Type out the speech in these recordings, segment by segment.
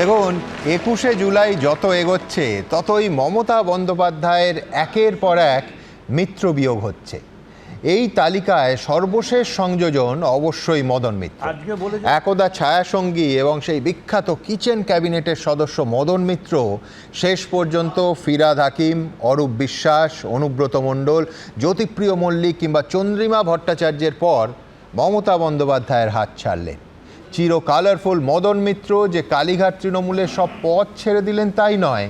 দেখুন, 21শে জুলাই যত এগোচ্ছে ততই মমতা বন্দ্যোপাধ্যায়ের একের পর এক মিত্র বিয়োগ হচ্ছে। এই তালিকায় সর্বশেষ সংযোজন অবশ্যই মদন মিত্র। একদা ছায়াসঙ্গী এবং সেই বিখ্যাত কিচেন ক্যাবিনেটের সদস্য মদন মিত্র শেষ পর্যন্ত ফিরহাদ হাকিম, অরূপ বিশ্বাস, অনুব্রত মণ্ডল, জ্যোতিপ্রিয় মল্লিক কিংবা চন্দ্রিমা ভট্টাচার্যের পর মমতা বন্দ্যোপাধ্যায়ের হাত ছাড়লেন। চির কালারফুল মদন মিত্র যে কালীঘাট তৃণমূলের সব পথ ছেড়ে দিলেন তাই নয়,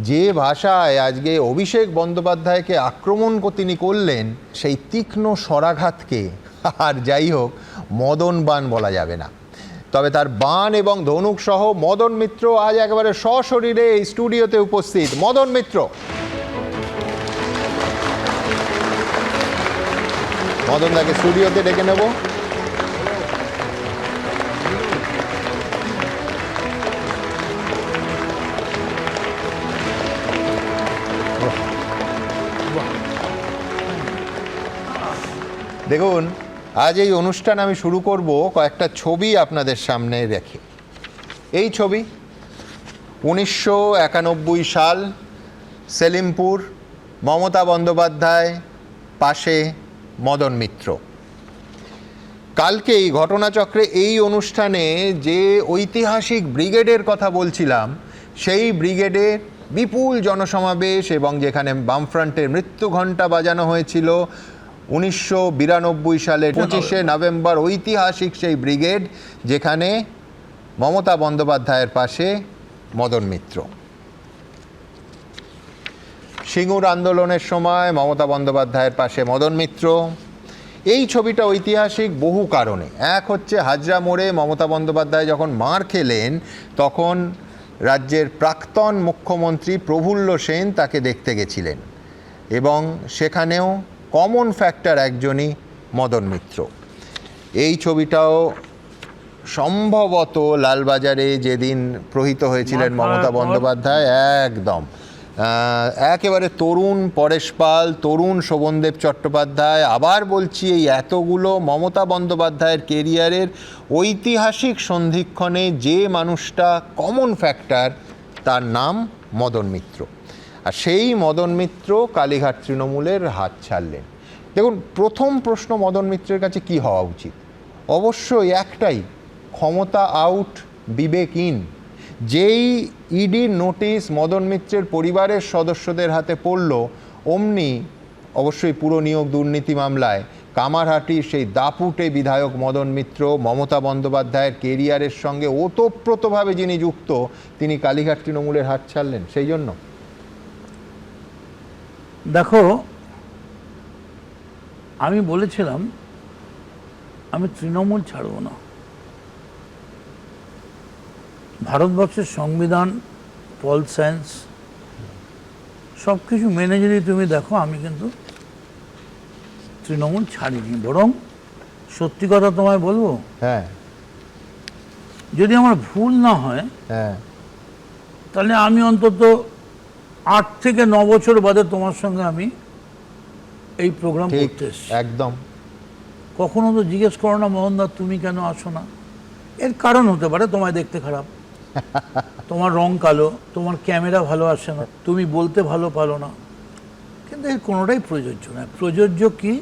যে ভাষায় আজকে অভিষেক বন্দ্যোপাধ্যায়কে আক্রমণ তিনি করলেন সেই তীক্ষ্ণ স্বরাঘাতকে আর যাই হোক মদন বাণ বলা যাবে না। তবে তার বাণ এবং ধনুক সহ মদন মিত্র আজ একেবারে সশরীরে এই স্টুডিওতে উপস্থিত। মদন মিত্র, মদন দাকে স্টুডিওতে ডেকে নেব। দেখুন, আজ এই অনুষ্ঠান আমি শুরু করব কয়েকটা ছবি আপনাদের সামনে রেখে। এই ছবি 1991 সাল, সেলিমপুর, মমতা বন্দ্যোপাধ্যায়, পাশে মদন মিত্র। কালকেই ঘটনাচক্রে এই অনুষ্ঠানে যে ঐতিহাসিক ব্রিগেডের কথা বলছিলাম, সেই ব্রিগেডের বিপুল জনসমাবেশ এবং যেখানে বামফ্রন্টের মৃত্যু ঘণ্টা বাজানো হয়েছিল 1992 সালের 25শে নভেম্বর, ঐতিহাসিক সেই ব্রিগেড যেখানে মমতা বন্দ্যোপাধ্যায়ের পাশে মদন মিত্র। সিঙ্গুর আন্দোলনের সময় মমতা বন্দ্যোপাধ্যায়ের পাশে মদন মিত্র। এই ছবিটা ঐতিহাসিক বহু কারণে। এক হচ্ছে, হাজরা মোড়ে মমতা বন্দ্যোপাধ্যায় যখন মার খেলেন তখন রাজ্যের প্রাক্তন মুখ্যমন্ত্রী প্রফুল্ল সেন তাকে দেখতে গেছিলেন এবং সেখানেও কমন ফ্যাক্টর একজনই মদন মিত্র। এই ছবিটাও সম্ভবত লালবাজারে যেদিন প্রহিত হয়েছিলেন মমতা বন্দ্যোপাধ্যায়, একদম একেবারে তরুণ পরেশ পাল, তরুণ শোভনদেব চট্টোপাধ্যায়। আবার বলছি, এই এতগুলো মমতা বন্দ্যোপাধ্যায়ের কেরিয়ারের ঐতিহাসিক সন্ধিক্ষণে যে মানুষটা কমন ফ্যাক্টর, তার নাম মদন মিত্র। আর সেই মদন মিত্র কালীঘাট তৃণমূলের হাত ছাড়লেন। দেখুন, প্রথম প্রশ্ন মদন মিত্রের কাছে কি হওয়া উচিত? অবশ্যই একটাই, ক্ষমতা আউট, বিবেক ইন। যেই ইডির নোটিশ মদন মিত্রের পরিবারের সদস্যদের হাতে পড়ল, অমনি অবশ্যই পুরো নিয়োগ দুর্নীতি মামলায় কামারহাটির সেই দাপুটে বিধায়ক মদন মিত্র, মমতা বন্দ্যোপাধ্যায়ের কেরিয়ারের সঙ্গে ওতপ্রোতভাবে যিনি যুক্ত, তিনি কালীঘাট তৃণমূলের হাত ছাড়লেন। সেই জন্য দেখো, আমি বলেছিলাম আমি তৃণমূল ছাড়ব না। ভারতবর্ষের সংবিধান, পল সায়েন্স সব কিছু মেনে যদি তুমি দেখো, আমি কিন্তু তৃণমূল ছাড়িনি। বরং সত্যি কথা তোমায় বলবো, হ্যাঁ, যদি আমার ভুল না হয়, হ্যাঁ, তাহলে আমি অন্তত 8 থেকে 9 বছর বাদে তোমার সঙ্গে আমি এই প্রোগ্রাম করতে এসেছি। একদম। কখনো তো জিজ্ঞেস করো না, মোহনদা তুমি কেন আসো না? এর কারণ হতে পারে তোমায় দেখতে খারাপ, তোমার রং কালো, তোমার ক্যামেরা ভালো আসে না, তুমি বলতে ভালো পারো না। কিন্তু এর কোনোটাই প্রযোজ্য নয়। প্রযোজ্য কি,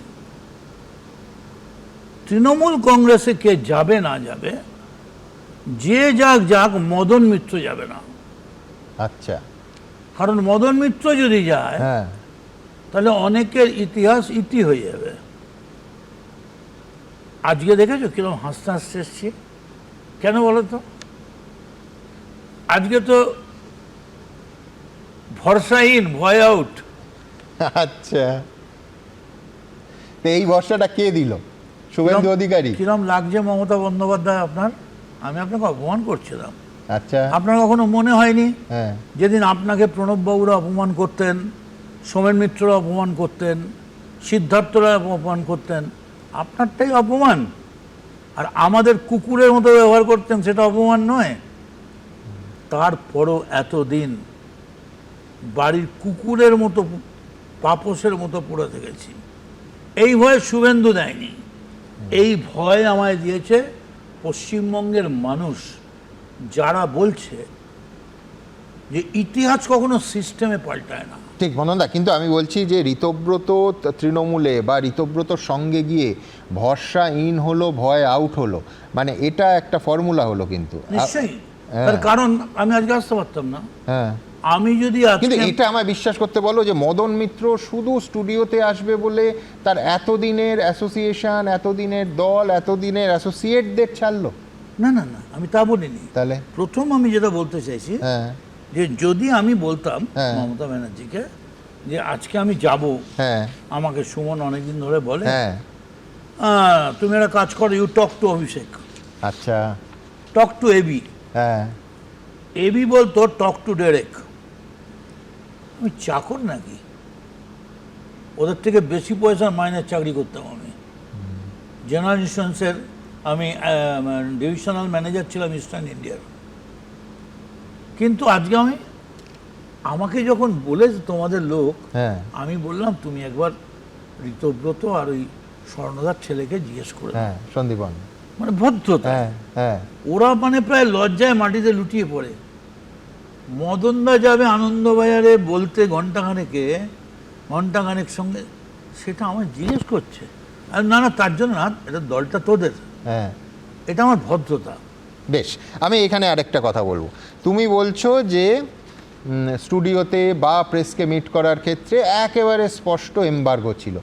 তৃণমূল কংগ্রেসে কে যাবে না যাবে, যে যাক যাক, মদন মিত্র যাবে না। আচ্ছা। কারণ মদন মিত্র যদি যায়, হ্যাঁ, তাহলে অনেকের ইতিহাস ইতি হয়ে যাবে। আজকে দেখেছো কিরকম হাসতে হাসতে এসছি? কেন বলো তো? আজকে তো ভরসাহীন, ভয় আউট। আচ্ছা। তো এই ভরসাটা কে দিল? শুভেন্দু অধিকারী। কিরম লাগছে মমতা বন্দ্যোপাধ্যায় আপনার? আমি আপনাকে অপমান করছিলাম। আচ্ছা। আপনার কখনো মনে হয়নি হ্যাঁ, যেদিন আপনাকে প্রণববাবুরা অপমান করতেন, সোমেন মিত্ররা অপমান করতেন, সিদ্ধার্থরা অপমান করতেন, আপনারটাই অপমান? আর আমাদের কুকুরের মতো ব্যবহার করতেন, সেটা অপমান নয়? তারপরও এতদিন বাড়ির কুকুরের মতো, পাপোশের মতো পড়ে থেকেছি। এই ভয় শুভেন্দু দেয়নি, এই ভয় আমায় দিয়েছে পশ্চিমবঙ্গের মানুষ, যারা বলছে যে ইতিহাস কখনো সিস্টেমে পাল্টায় না। ঠিক মদনদা, কিন্তু আমি বলছি যে ঋতব্রত তৃণমূলে বা ঋতব্রতর সঙ্গে গিয়ে ভরসাহীন হলো, ভয় আউট হলো, মানে এটা একটা ফর্মুলা হলো কিন্তু। নিশ্চয়ই, তার কারণ আমি আজকে আসতে পারতাম না। হ্যাঁ, আমি যদি কিন্তু আজকে এটা আমায় বিশ্বাস করতে বলো যে মদন মিত্র শুধু স্টুডিওতে আসবে বলে তার এতদিনের অ্যাসোসিয়েশন, এতদিনের দল, এতদিনের অ্যাসোসিয়েটদের ছাড়লো? না না না, আমি তা বলিনি। তাহলে প্রথম আমি যেটা বলতে চাইছি হ্যাঁ যে যদি আমি বলতাম হ্যাঁ। মমতা ব্যানার্জিকে যে আজকে আমি যাব, হ্যাঁ আমাকে সুমন অনেকদিন ধরে বলে হ্যাঁ তুমি একটা কাজ করো, ইউ টক টু অভিষেক, আচ্ছা টক টু এবি। হ্যাঁ এবি বলতো টক টু ডেরেক। আমি চাকর নাকি? ওদের থেকে বেশি পয়সার মাইনের চাকরি করতাম আমি। জেনারেল ইন্স্যুরেন্সের আমি ডিভিশনাল ম্যানেজার ছিলাম ইস্টার্ন ইন্ডিয়ার। কিন্তু আজকে আমাকে যখন বলেছে তোমাদের লোক, হ্যাঁ আমি বললাম তুমি একবার ঋতব্রত আর ওই স্বর্ণদার ছেলেকে জিজ্ঞেস করে নাও। হ্যাঁ সন্দীপন, মানে ভদ্রতা। হ্যাঁ হ্যাঁ ওরা মানে প্রায় লজ্জায় মাটিতে লুটিয়ে পড়ে। মদনদা যাবে আনন্দবাজারে বলতে ঘন্টাখানেক সঙ্গে, সেটা আমার জিজ্ঞেস করছে। আর না না, তার জন্য না, এটা দলটা তোদের, হ্যাঁ এটা আমার ভদ্রতা। বেশ, আমি এখানে আরেকটা কথা বলবো। তুমি বলছো যে স্টুডিওতে বা প্রেসকে মিট করার ক্ষেত্রে একেবারে স্পষ্ট এমবার্গো ছিল।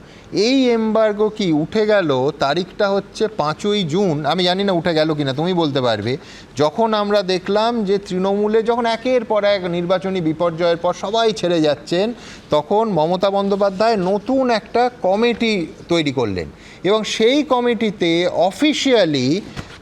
এই এমবার্গো কি উঠে গেল? তারিখটা হচ্ছে 5ই জুন, আমি জানি না উঠে গেল কিনা, তুমি বলতে পারবে। যখন আমরা দেখলাম যে তৃণমূলে যখন একের পর এক নির্বাচনী বিপর্যয়ের পর সবাই ছেড়ে যাচ্ছেন, তখন মমতা বন্দ্যোপাধ্যায় নতুন একটা কমিটি তৈরি করলেন এবং সেই কমিটিতে অফিসিয়ালি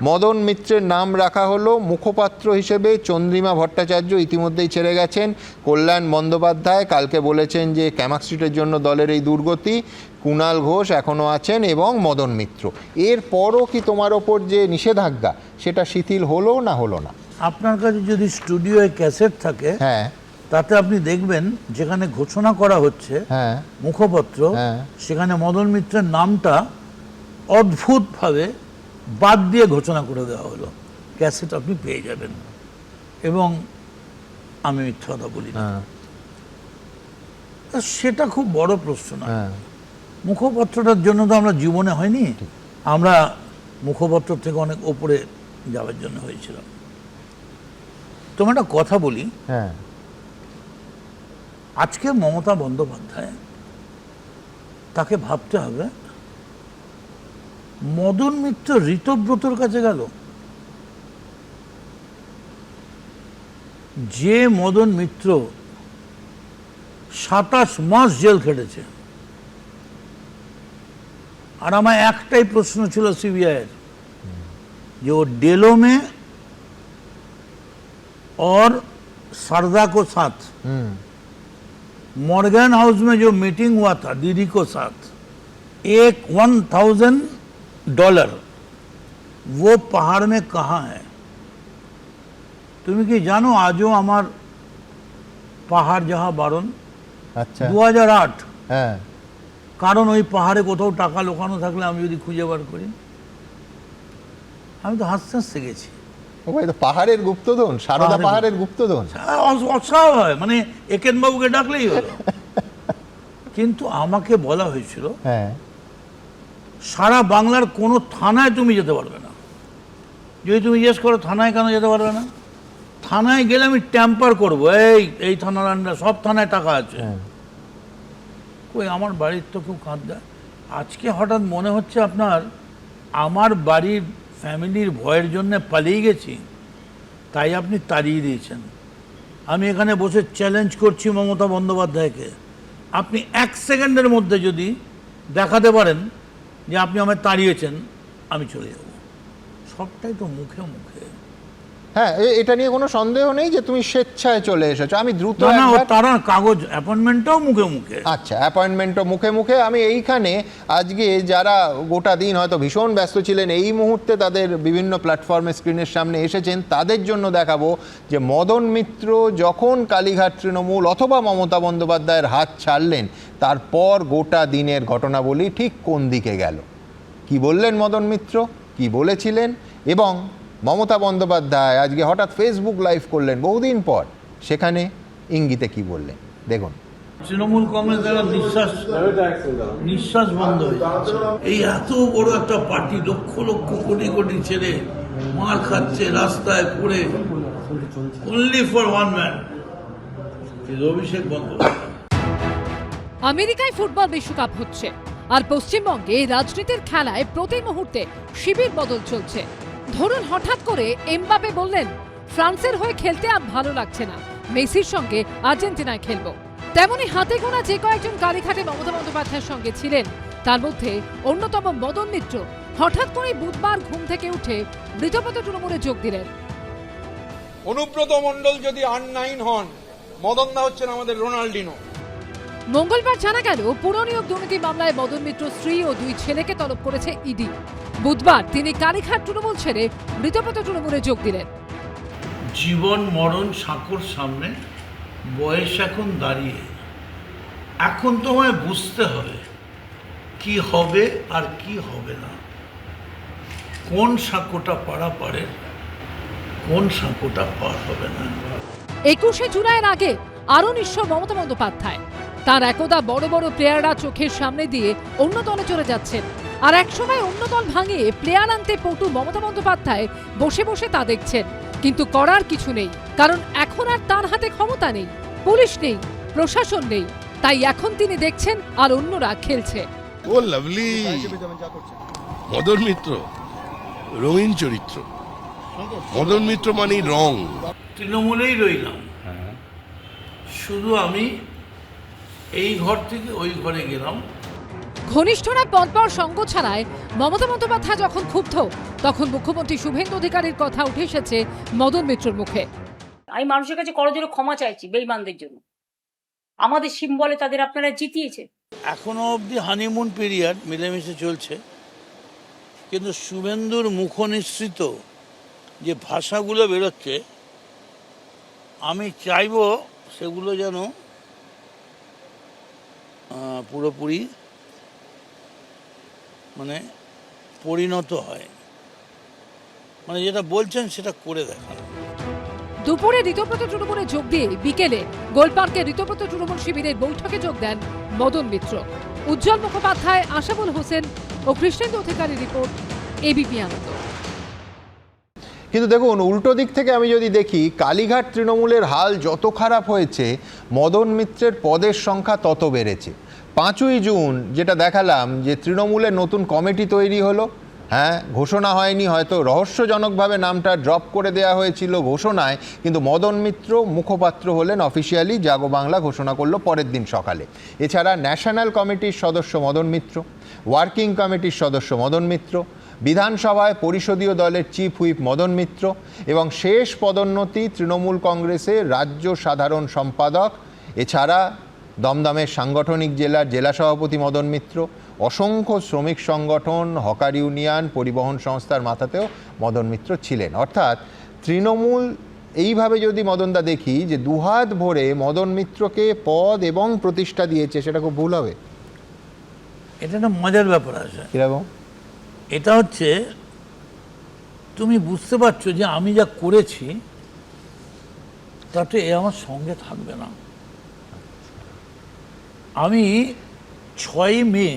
মদন মিত্রের নাম রাখা হলো। মুখপাত্র হিসেবে চন্দ্রিমা ভট্টাচার্য ইতিমধ্যেই ছেড়ে গেছেন, কল্যাণ বন্দ্যোপাধ্যায় কালকে বলেছেন যে ক্যামাক স্ট্রিটের জন্য দলের এই দুর্গতি, কুণাল ঘোষ এখনও আছেন এবং মদন মিত্র। এরপরও কি তোমার ওপর যে নিষেধাজ্ঞা সেটা শিথিল হলো না হলো না? আপনার কাছে যদি স্টুডিওয়ে ক্যাসেট থাকে, হ্যাঁ তাতে আপনি দেখবেন যেখানে ঘোষণা করা হচ্ছে হ্যাঁ মুখপত্র, হ্যাঁ। সেখানে মদন মিত্রের নামটা অদ্ভুতভাবে বাদ দিয়ে ঘোষণা করে দেওয়া হলো। ক্যাসেট আপনি পেয়ে যাবেন, এবং আমি মিথ্যা কথা বলি না। হ্যাঁ তা সেটা খুব বড় প্রশ্ন না। হ্যাঁ মুখপত্রটার জন্য তো আমরা জীবনে হয়নি, আমরা মুখপত্র থেকে অনেক ওপরে যাওয়ার জন্য হয়েছিলাম। তোমার একটা কথা বলি, হ্যাঁ আজকে মমতা বন্দ্যোপাধ্যায়, তাকে ভাবতে হবে মদন মিত্র ঋতব্রতর কাছে গেল। যে মদন মিত্র 27 মাস জেল খেটেছে, আর আমার একটাই প্রশ্ন ছিল सीबीआई যে वो डेलो में और सरदा को साथ, मॉर्गन हाउस में जो मीटिंग हुआ था दीदी को साथ, $1,000 वो पहाड़ में कहाँ है? তুমি কি জানো আজও আমার পাহাড় যাওয়া বারণ? আচ্ছা 2008। হ্যাঁ কারণ ওই পাহাড়ে কোথাও টাকা লুকানো থাকলে আমি যদি খুঁজে বার করি, আমি তো হাসতে হাসতে গেছি। ও ভাই, তো পাহাড়ের গুপ্তধন, সারদা পাহাড়ের গুপ্তধন। অস্বাভাবিক, মানে একেন বাবুকে ডাকলেই হলো। কিন্তু আমাকে বলা হয়েছিল হ্যাঁ সারা বাংলার কোনো থানায় তুমি যেতে পারবে না। যদি তুমি জিজ্ঞেস করো থানায় কেন যেতে পারবে না, থানায় গেলে আমি ট্যাম্পার করবো, এই থানার আন্ডার সব থানায় টাকা আছে। কই, আমার বাড়ির তো কেউ কাঁদ দেয়। আজকে হঠাৎ মনে হচ্ছে আপনার আমার বাড়ির ফ্যামিলির ভয়ের জন্য পালিয়ে গেছি, তাই আপনি তাড়িয়ে দিয়েছেন। আমি এখানে বসে চ্যালেঞ্জ করছি মমতা বন্দ্যোপাধ্যায়কে, আপনি 1 সেকেন্ডের মধ্যে যদি দেখাতে পারেন যে আপনি আমায় তাড়িয়েছেন, আমি চলে যাব। সবটাই তো মুখে মুখে। হ্যাঁ, এটা নিয়ে কোনো সন্দেহ নেই যে তুমি স্বেচ্ছায় চলে এসেছো। আমি দ্রুত না, তারা কাগজ অ্যাপয়েন্টমেন্টটাও মুখে মুখে। আচ্ছা, অ্যাপয়েন্টমেন্টও মুখে মুখে। আমি এইখানে আজকে যারা গোটা দিন হয়তো ভীষণ ব্যস্ত ছিলেন, এই মুহূর্তে তাদের বিভিন্ন প্ল্যাটফর্মে স্ক্রিনের সামনে এসেছেন, তাদের জন্য দেখাবো যে মদন মিত্র যখন কালীঘাট তৃণমূল অথবা মমতা বন্দ্যোপাধ্যায়ের হাত ছাড়লেন, তারপর গোটা দিনের ঘটনাবলী ঠিক কোন দিকে গেল, কি বললেন মদন মিত্র, কি বলেছিলেন, এবং মমতা বন্দ্যোপাধ্যায় আজকে হঠাৎ ফেসবুক লাইভ করলেন বহুদিন পর, সেখানে ইঙ্গিতে কি বললেন দেখুন। তৃণমূল কংগ্রেস দ্বারা নিঃশ্বাস বন্ধ হয়ে যাচ্ছে। এই এত বড় একটা পার্টি, লক্ষ লক্ষ কোটি কোটি ছেলে মার খাচ্ছে রাস্তায় পড়ে, only for one man, Abhishek Bandyopadhyay. আমেরিকায় ফুটবল বিশ্বকাপ হচ্ছে আর পশ্চিমবঙ্গে রাজনীতির খেলায় প্রতি মুহূর্তে শিবির বদল চলছে। ধরুন হঠাৎ করে এমবাপে বললেন ফ্রান্সের হয়ে খেলতে আর ভালো লাগছে না, মেসির সঙ্গে আর্জেন্টিনায় খেলবো। তেমনি হাতে গোনা যে কয়েকজন কালীঘাটে মমতা বন্দ্যোপাধ্যায়ের সঙ্গে ছিলেন তার মধ্যে অন্যতম মদন মিত্র হঠাৎ করে বুধবার ঘুম থেকে উঠে মৃতপত তৃণমূলে যোগ দিলেন। অনুব্রত মণ্ডল যদি R9 হন, মদনদা হচ্ছেন আমাদের রোনাল্ডিনো। মঙ্গলবার জানা গেল পুরনিয়োগ দুর্নীতি মামলায় মদন মিত্র স্ত্রী ও 2 ছেলেকে তলব করেছে ইডি। বুধবার তিনি কালীঘাট তৃণমূল ছেড়ে মৃতপত তৃণমূলে যোগ দিলেন। জীবন মরণ সাঁকোর সামনে, বয়স এখন দাঁড়িয়ে, এখন তোমায় বুঝতে হবে কি হবে আর কি হবে না, কোন সাঁকোটা পাড়া পারে, কোন সাঁকোটা পার হবে না। 21শে জুলাইয়ের আগে আরও নিঃস্ব মমতা বন্দ্যোপাধ্যায়। তার একদা বড় বড় প্লেয়াররা চোখের সামনে দিয়ে অন্য দলে চলে যাচ্ছেন, আর একসময় অন্য দল ভাঙিয়ে প্লেয়ার আনতে পটু মমতা বন্দ্যোপাধ্যায় বসে বসে তা দেখছেন। কিন্তু করার কিছু নেই, কারণ এখন আর তার হাতে ক্ষমতা নেই, পুলিশ নেই, প্রশাসন নেই। তাই এখন তিনি দেখছেন আর অন্যরা খেলছে। ও লাভলি মদন মিত্র, রঙিন চরিত্র। মদন মিত্র মানে রং। তৃণমূলেই রইলাম, শুধু আমি এই ঘর থেকে ওই ঘরে গেলাম। ঘনিষ্ঠরা পরপর সঙ্গ ছাড়ায় মমতা বন্দ্যোপাধ্যায় যখন ক্ষুব্ধ, তখন মুখ্যমন্ত্রী শুভেন্দু অধিকারীর কথা উঠে এসেছে মদন মিত্রর মুখে। আমি মানুষের কাছে করজোড়ে ক্ষমা চাইছি বেঈমানদের জন্য। আমাদের সিম্বলে তাদের আপনারা জিতিয়েছে। এখনো অবধি হানিমুন পিরিয়ড মিলেমিশে চলছে, কিন্তু শুভেন্দুর মুখনিসৃত যে ভাষাগুলো বেরোচ্ছে, আমি চাইব সেগুলো যেন পুরোপুরি মানে পরিণত হয়, মানে যেটা বলছেন সেটা করে দেখান। দুপুরে ঋতব্রত তৃণমূলে যোগ দিয়ে বিকেলে গোলপার্কে ঋতব্রত তৃণমূল শিবিরের বৈঠকে যোগ দেন মদন মিত্র। উজ্জ্বল মুখোপাধ্যায়, আশাবুল হোসেন ও কৃষ্ণেন্দু অধিকারীর রিপোর্ট, এবিপি আনন্দ। কিন্তু দেখুন, উল্টো দিক থেকে আমি যদি দেখি, কালীঘাট তৃণমূলের হাল যত খারাপ হয়েছে, মদন মিত্রের পদের সংখ্যা তত বেড়েছে। 5ই জুন যেটা দেখালাম, যে তৃণমূলের নতুন কমিটি তৈরি হলো, হ্যাঁ, ঘোষণা হয়নি, হয়তো রহস্যজনকভাবে নামটা ড্রপ করে দেওয়া হয়েছিল ঘোষণায়, কিন্তু মদন মিত্র মুখপাত্র হলেন অফিসিয়ালি, জাগো বাংলা ঘোষণা করলো পরের দিন সকালে। এছাড়া ন্যাশনাল কমিটির সদস্য মদন মিত্র, ওয়ার্কিং কমিটির সদস্য মদন মিত্র, বিধানসভায় পরিষদীয় দলের চিফ হুইপ মদন মিত্র, এবং শেষ পদোন্নতি তৃণমূল কংগ্রেসের রাজ্য সাধারণ সম্পাদক। এছাড়া দমদমের সাংগঠনিক জেলার জেলা সভাপতি মদন মিত্র, অসংখ্য শ্রমিক সংগঠন, হকার ইউনিয়ন, পরিবহন সংস্থার মাথাতেও মদন মিত্র ছিলেন। অর্থাৎ তৃণমূল এইভাবে যদি মদনদা দেখি, যে দুহাত ভরে মদন মিত্রকে পদ এবং প্রতিষ্ঠা দিয়েছে, সেটা খুব ভুল হবে। এটা একটা মজার ব্যাপার আছে। কিরকম? এটা হচ্ছে, তুমি বুঝতে পারছো যে আমি যা করেছি তাতে এ আমার সঙ্গে থাকবে না। আমি 6ই মে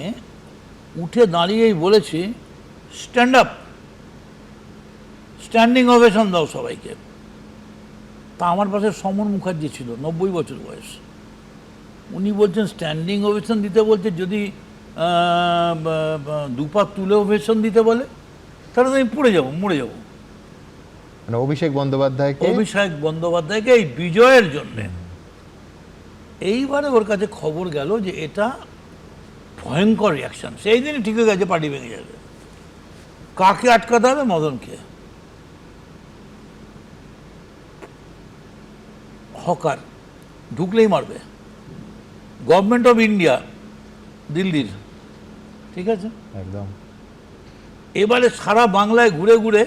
উঠে দাঁড়িয়েই বলেছি, স্ট্যান্ড আপ, স্ট্যান্ডিং ওভেশন দাও সবাইকে। তা আমার পাশে সমর মুখার্জি ছিল, 90 বছর বয়স। উনি বলছেন স্ট্যান্ডিং ওভেশন দিতে বলছে, যদি দুপা তুলে ওভেশন দিতে বলে তাহলে তো আমি পড়ে যাবো, মরে যাবো। মানে অভিষেক বন্দ্যোপাধ্যায়কে এই বিজয়ের জন্যে এইবারে ওর কাছে খবর গেল যে এটা ভয়ঙ্কর রিয়াকশন। সেই দিনই ঠিক হয়ে গেছে পার্টি ভেঙে যাবে। কাকে আটকাতে হবে? মদনকে। হকার ঢুকলেই মারবে। গভর্নমেন্ট অফ ইন্ডিয়া দিল্লির, ঠিক আছে, একদম। এবারে সারা বাংলায় ঘুরে ঘুরে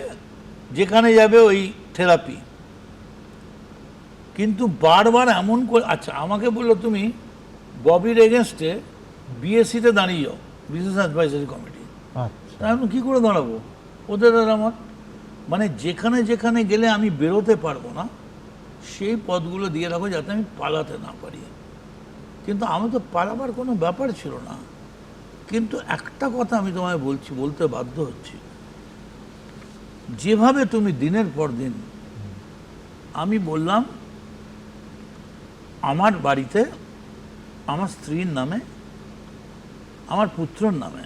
যেখানে যাবে ওই থেরাপি। কিন্তু বারবার এমন করে, আচ্ছা আমাকে বললো তুমি ববির এগেনস্টে বিএসসিতে দাঁড়িয়ে যাও, বিজনেস অ্যাডভাইজারি কমিটি। আচ্ছা, আমি কী করে দাঁড়াবো? ওদের আর আমার, মানে যেখানে যেখানে গেলে আমি বেরোতে পারবো না, সেই পদগুলো দিয়ে রাখো যাতে আমি পালাতে না পারি। কিন্তু আমি তো পালাবার কোনো ব্যাপার ছিল না। কিন্তু একটা কথা আমি তোমায় বলতে বাধ্য হচ্ছি, যেভাবে তুমি দিনের পর দিন, আমি বললাম আমার বাড়িতে আমার স্ত্রীর নামে, আমার পুত্রর নামে,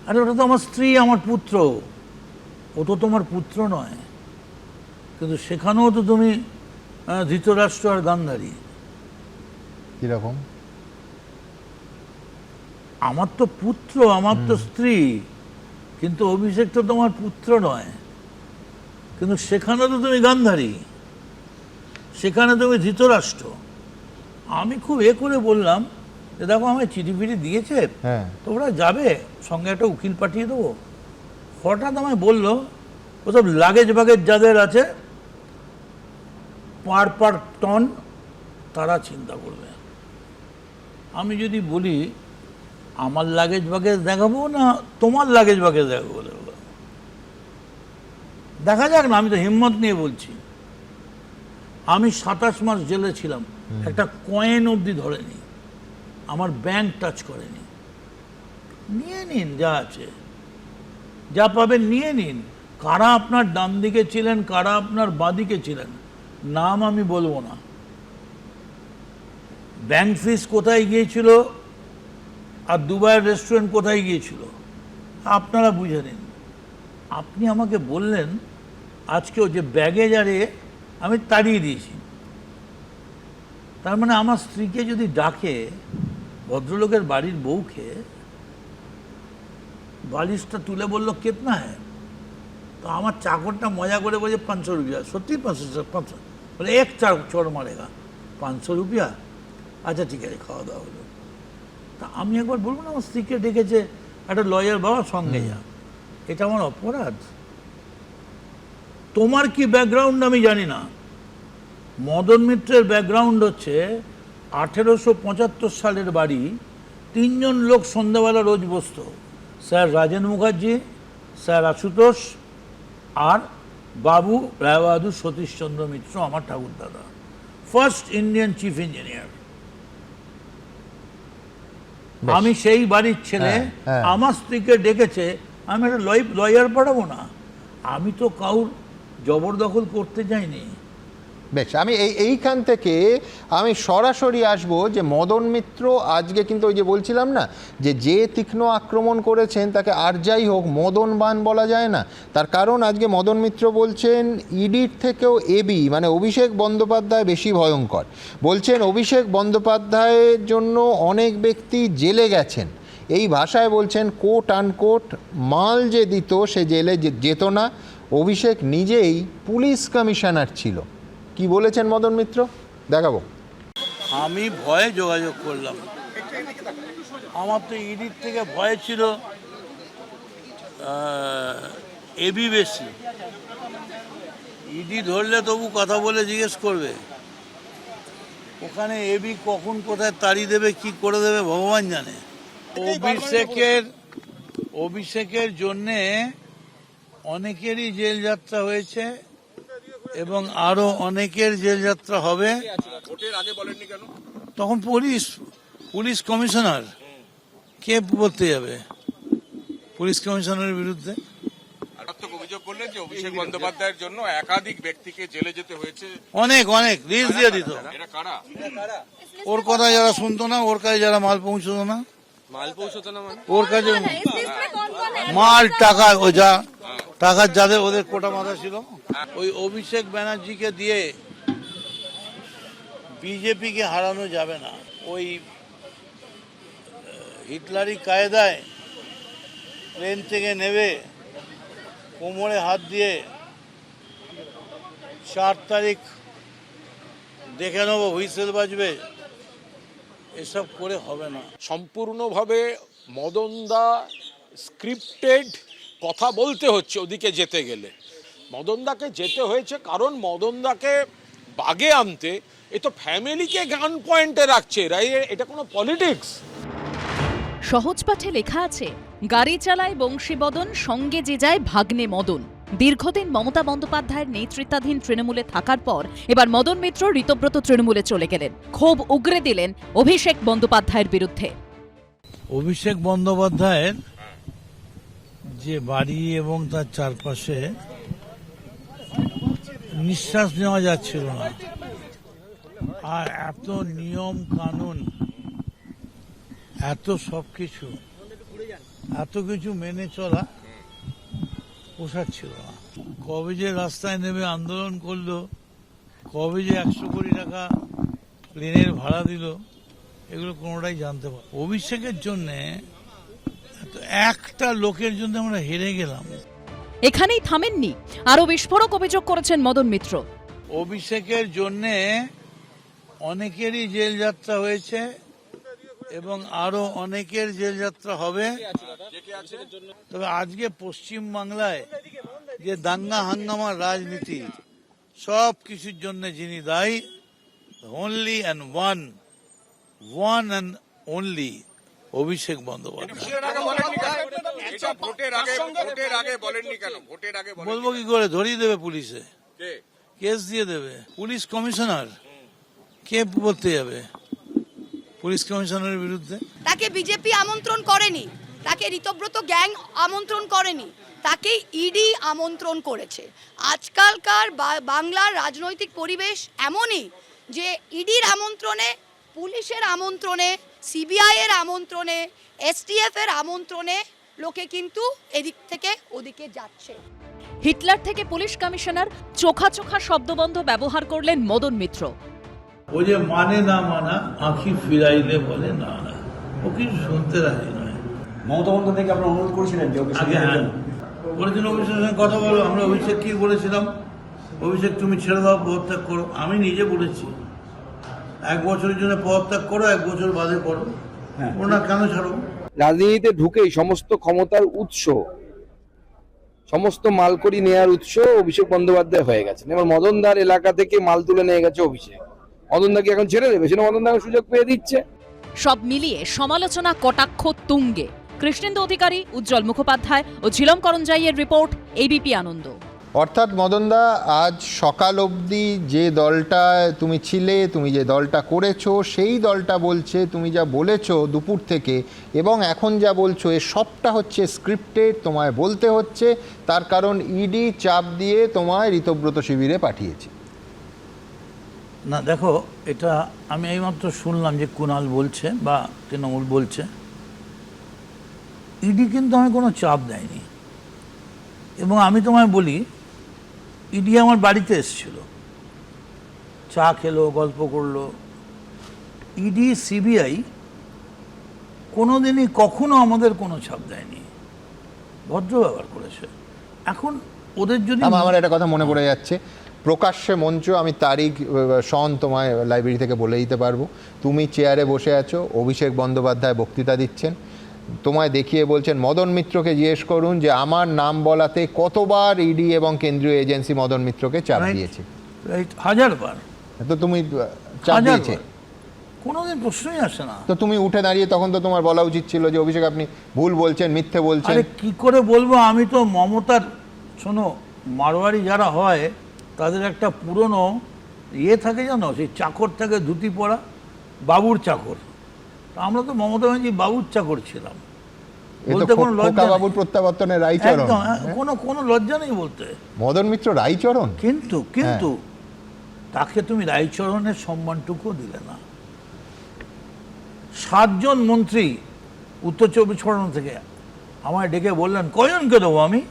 আরে ওটা তো আমার স্ত্রী, আমার পুত্র, ও তো তোমার পুত্র নয়। কিন্তু সেখানেও তো তুমি ধৃতরাষ্ট্র আর গান্ধারী। কিরকম? আমার তো পুত্র, আমার তো স্ত্রী, কিন্তু অভিষেক তো তোমার পুত্র নয়। কিন্তু সেখানে তো তুমি গান্ধারী, সেখানে তুমি ধৃতরাষ্ট্র। আমি খুব করে বললাম যে দেখো আমায় চিঠি ফিটি দিয়েছে, হ্যাঁ, তো ওরা যাবে, সঙ্গে একটা উকিল পাঠিয়ে দেবো। হঠাৎ আমায় বললো ওসব লাগেজ বাগেজ যাদের আছে পার টন তারা চিন্তা করবে। আমি যদি বলি আমার লাগেজ বাগেজ দেখাবো না তোমার লাগেজ বাগেজ দেখাবো, দেখা যাক না। আমি তো হিম্মত নিয়ে বলছি, আমি 27 মাস জেলে ছিলাম, একটা কয়েন অবধি ধরেনি, আমার ব্যাংক টাচ করেনি। নিয়ে নিন যা আছে, যা পাবেন নিয়ে নিন। কারা আপনার ডান দিকে ছিলেন, কারা আপনার বাঁ দিকে ছিলেন, নাম আমি বলবো না। ব্যাংক ফিস কোথায় গিয়েছিল আর দুবাইয়ের রেস্টুরেন্ট কোথায় গিয়েছিল আপনারা বুঝে নিন। আপনি আমাকে বললেন আজকেও যে ব্যাগেজ আরে আমি তাড়িয়ে দিয়েছি, তার মানে আমার স্ত্রীকে যদি ডাকে, ভদ্রলোকের বাড়ির বউকে, বালিশটা তুলে বললো কেতনা হ্যাঁ, তো আমার চাকরটা মজা করে বলছে 500 রুপিয়া। সত্যি 500 বলে এক চড় মারেগা, 500 রুপিয়া, আচ্ছা ঠিক আছে, খাওয়া দাওয়া হলো। তা আমি একবার বলবো না আমার স্ত্রীকে ডেকেছে একটা লয়ার বাবা সঙ্গে যা, এটা আমার অপরাধ? তোমার কি ব্যাকগ্রাউন্ড আমি জানি না। মদন মিত্রের ব্যাকগ্রাউন্ড হচ্ছে 1875 সালের বাড়ি, 3 জন লোক সন্ধ্যাবেলা রোজ বসত, স্যার রাজেন মুখার্জি, স্যার আশুতোষ আর বাবু রায়বাহাদুর সতীশচন্দ্র মিত্র, আমার ঠাকুরদাদা, ফার্স্ট ইন্ডিয়ান চিফ ইঞ্জিনিয়ার। আমি সেই বাড়ির ছেলে, আমার স্ত্রীকে ডেকেছে, আমি একটা লয়ার পাঠাবো না। আমি তো কাউর জবরদখল করতে যাইনি। বেশ, আমি এইখান থেকে আমি সরাসরি আসবো যে মদন মিত্র আজকে কিন্তু ওই যে বলছিলাম না যে তীক্ষ্ণ আক্রমণ করেছেন তাকে আর যাই হোক মদন বান বলা যায় না। তার কারণ আজকে মদন মিত্র বলছেন ইডির থেকেও এবি মানে অভিষেক বন্দ্যোপাধ্যায় বেশি ভয়ঙ্কর। বলছেন অভিষেক বন্দ্যোপাধ্যায়ের জন্য অনেক ব্যক্তি জেলে গেছেন, এই ভাষায় বলছেন কোট আনকোট মাল যে দিত সে জেলে যেত না, অভিষেক নিজেই পুলিশ কমিশনার ছিল। কি বলেছেন মদন মিত্র দেখাবো। আমি ভয়ে যোগাযোগ করলাম, আমার তো ইডির থেকে ভয় ছিল এবি বেশি। ইডি ধরলে তবু কথা বলে জিজ্ঞেস করবে, ওখানে এবি কখন কোথায় তাড়িয়ে দেবে কি করে দেবে ভগবান জানে। অভিষেকের জন্যে অনেকেরই জেল যাত্রা হয়েছে এবং আরো অনেকের জেল যাত্রা হবে। তখন পুলিশ কমিশনার কে বলতে যাবে পুলিশ কমিশনারের বিরুদ্ধে? অভিযোগ করলেন যে অভিষেক বন্দ্যোপাধ্যায়ের জন্য একাধিক ব্যক্তিকে জেলে যেতে হয়েছে, অনেক লিস্ট দিয়ে দিত। এরা কারা? ওর কথা যারা শুনতো না, ওর কাছে যারা মাল পৌঁছতো না, ওর কাছে মাল টাকা ও যা টাকার যাদের ওদের কোটা মাথা ছিল, ওই অভিষেক ব্যানার্জিকে দিয়ে বিজেপিকে হারানো যাবে না। ওই হিটলারি কায়দায় প্লেন থেকে নেবে, কোমরে হাত দিয়ে 4 তারিখ দেখে নেবো হুইসেল বাজবে, এসব করে হবে না। সম্পূর্ণভাবে মদনদা স্ক্রিপ্টেড কথা বলতে হচ্ছে ওদিকে যেতে গেলে। মদনদাকে যেতে হয়েছে কারণ মদনদাকে বাগে আনতে এ তো ফ্যামিলিকে গান পয়েন্টে রাখছে, এটা কোনো পলিটিক্স। সহজ পাঠে লেখা আছে, গাড়ি চালায় বংশীবদন, সঙ্গে যে যায় ভাগ্নে মদন। দীর্ঘদিন মমতা বন্দ্যোপাধ্যায়ের নেতৃত্বাধীন তৃণমূলে থাকার পর এবার মদন মিত্র ঋতব্রত তৃণমূলে চলে গেলেন। ক্ষোভ উগরে দিলেন অভিষেক বন্দ্যোপাধ্যায়ের বিরুদ্ধে। অভিষেক বন্দ্যোপাধ্যায়ের যে বাড়ি এবং তার চারপাশে নিঃশ্বাস নেওয়া যাচ্ছিল না, আর এত নিয়ম কানুন, এত সবকিছু, এত কিছু মেনে চলা পোষাচ্ছিল না। কবে যে রাস্তায় নেমে আন্দোলন করলো, কবে যে 100 কোটি টাকা প্লেনের ভাড়া দিল, এগুলো কোনোটাই জানতে পার। অভিষেকের জন্যে একটা লোকের জন্য আমরা হেরে গেলাম। এখানেই থামেননি, আরো বিস্ফোরক অভিযোগ করেছেন মদন মিত্র। অভিষেকের জন্যে অনেকেরই জেল যাত্রা হয়েছে এবং আরো অনেকের জেল যাত্রা হবে। তবে আজকে পশ্চিম বাংলায় যে দাঙ্গা হাঙ্গামার রাজনীতি, সব কিছুর জন্য যিনি দায়ী, only and one and only Abhishek Bandyopadhyay. বলবো কি করে, ধরিয়ে দেবে পুলিশে, কেস দিয়ে দেবে। পুলিশ কমিশনার কে বলতে যাবে পুলিশ কমিশনারের বিরুদ্ধে? তাকে বিজেপি আমন্ত্রণ করেনি, তাকে ঋতব্রত গ্যাং আমন্ত্রণ করেনি, তাকে ইডি আমন্ত্রণ করেছে। আজকালকার বাংলার রাজনৈতিক পরিবেশ এমনই যে ইডির আমন্ত্রণে, পুলিশের আমন্ত্রণে, সিবিআই এর আমন্ত্রণে, এসটিএফ এর আমন্ত্রণে লোকে কিন্তু এদিক থেকে ওদিকে যাচ্ছে। হিটলার থেকে পুলিশ কমিশনার, চোখা চোখা শব্দবন্ধ ব্যবহার করলেন মদন মিত্র। ও যে মানে না মানা, আঁখি ফিরাইলে বলে না না, ও কিছু শুনতে রাজি নয়। মমতা বন্দ্যোপাধ্যায়কে আপনারা অনুরোধ করেছিলেন যে ওকে আগে হ্যাঁ বলেছেন, অভিষেকের সঙ্গে কথা বলো। আমরা অভিষেক কি বলেছিলাম, অভিষেক তুমি ছেড়ে দাও, পদত্যাগ করো। আমি নিজে বলেছি 1 বছরের জন্য পদত্যাগ করো, 1 বছর বাদে করো। ওনা কেন ছাড়ো? রাজনীতিতে ঢুকেই সমস্ত ক্ষমতার উৎস, সমস্ত মালকড়ি নেয়ার উৎস অভিষেক বন্দ্যোপাধ্যায় হয়ে গেছেন। এবার মদনদার এলাকা থেকে মাল তুলে নিয়ে গেছে অভিষেক। মদনদাকে এখন ছেড়ে দেবে, সেটা মদনদাকে সুযোগ পেয়ে দিচ্ছে। সব মিলিয়ে সমালোচনা কটাক্ষ তুঙ্গে। কৃষ্ণেন্দু অধিকারী, উজ্জ্বল মুখোপাধ্যায় ও ঝিলম করঞ্জাইয়ের রিপোর্ট, এবিপি আনন্দ। অর্থাৎ মদনদা, আজ সকাল অবধি যে দলটা তুমি ছিলে, তুমি যে দলটা করেছো, সেই দলটা বলছে তুমি যা বলেছো দুপুর থেকে এবং এখন যা বলছো, এ সবটা হচ্ছে স্ক্রিপ্টেড, তোমায় বলতে হচ্ছে। তার কারণ ইডি চাপ দিয়ে তোমায় ঋতব্রত শিবিরে পাঠিয়েছে। না দেখো, এটা আমি এইমাত্র শুনলাম যে কুণাল বলছে বা তৃণমূল বলছে, ইডি কিন্তু আমি কোনো চাপ দেয়নি। এবং আমি তোমায় বলি, ইডি আমার বাড়িতে এসেছিল, চা খেলো, গল্প করলো। ইডি সিবিআই কোনোদিনই কখনো আমাদের কোনো চাপ দেয়নি, ভদ্র ব্যবহার করেছে। এখন ওদের যদি আমার একটা কথা মনে পড়ে যাচ্ছে, প্রকাশ্যে মঞ্চ, আমি তারিখ সন তোমায় লাইব্রেরি থেকে বলে দিতে পারবো। তুমি চেয়ারে বসে আছো, অভিষেক বন্দ্যোপাধ্যায় বক্তৃতা দিচ্ছেন, তোমায় দেখিয়ে বলছেন মদন মিত্রকে জিজ্ঞেস করুন যে আমার নাম বলাতে কতবার ইডি এবং কেন্দ্রীয় এজেন্সি মদন মিত্রকে চাপ দিয়েছে। 1000 বার। তো তুমি চাপ দিয়েছে, কোনোদিন প্রশ্নই আসে না। তো তুমি উঠে দাঁড়িয়ে তখন তো তোমার বলা উচিত ছিল যে অভিষেক আপনি ভুল বলছেন, মিথ্যে বলছেন। আরে কি করে বলবো, আমি তো মমতার, শোনো, মারোয়ারি যারা হয় তাদের একটা পুরনো ইয়ে থাকে, জানো, সেই চাকর থাকে, ধুতি পরা, বাবুর চাকর। আমরা তো মমতা ব্যানার্জি বাবুর চাকর ছিলাম, বলতে কোনো লজ্জা নেই। বাবুর প্রত্যাবর্তনের রায়চরণ, কোনো লজ্জা নেই বলতে। মদন মিত্র রায়চরণ, কিন্তু তাকে তুমি রায়চরণের সম্মানটুকু দিলে না। 7 জন মন্ত্রী উত্তর 24 পরগনা থেকে আমায় ডেকে বললেন, কয়জনকে দেবো আমি,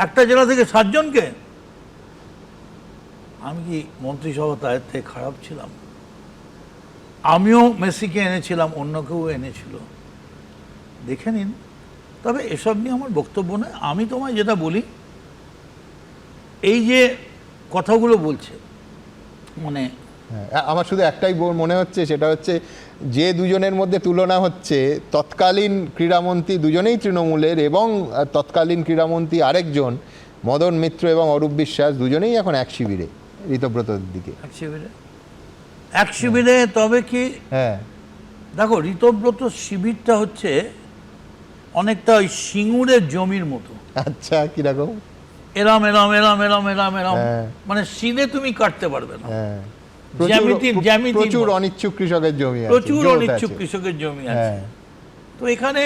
একটা জেলা থেকে 7 জনকে? আমি কি মন্ত্রিসভা তাদের থেকে খারাপ ছিলাম? আমিও মেসিকে এনেছিলাম, অন্য কেউ এনেছিল, দেখে নিন। তবে এসব নিয়ে আমার বক্তব্য নয়। আমি তোমায় যেটা বলি, এই যে কথাগুলো বলছে, মানে আমার শুধু একটাই মনে হচ্ছে, সেটা হচ্ছে যে দুজনের মধ্যে তুলনা হচ্ছে, তৎকালীন ক্রীড়ামন্ত্রী দুজনেই তৃণমূলের এবং তৎকালীন ক্রীড়ামন্ত্রী আরেকজন মদন মিত্র এবং অরূপ বিশ্বাস, দুজনেই এখন এক শিবিরে ঋতব্রতর দিকে। এক শিবিরে। তবে কি, হ্যাঁ দেখো, ঋতব্রত শিবিরটা হচ্ছে অনেকটা ওই সিঙ্গুরের জমির মতো। আচ্ছা, কিরকম? এরম এরম এরম এরম এরম এরম, হ্যাঁ। মানে সিনে তুমি কাটতে পারবে না। হ্যাঁ, জ্যামিতি প্রচুর অনিচ্ছুক কৃষকের জমি আছে, প্রচুর জোট অনিচ্ছুক আছে। কৃষকের জমি আছে। হ্যাঁ। তো এখানে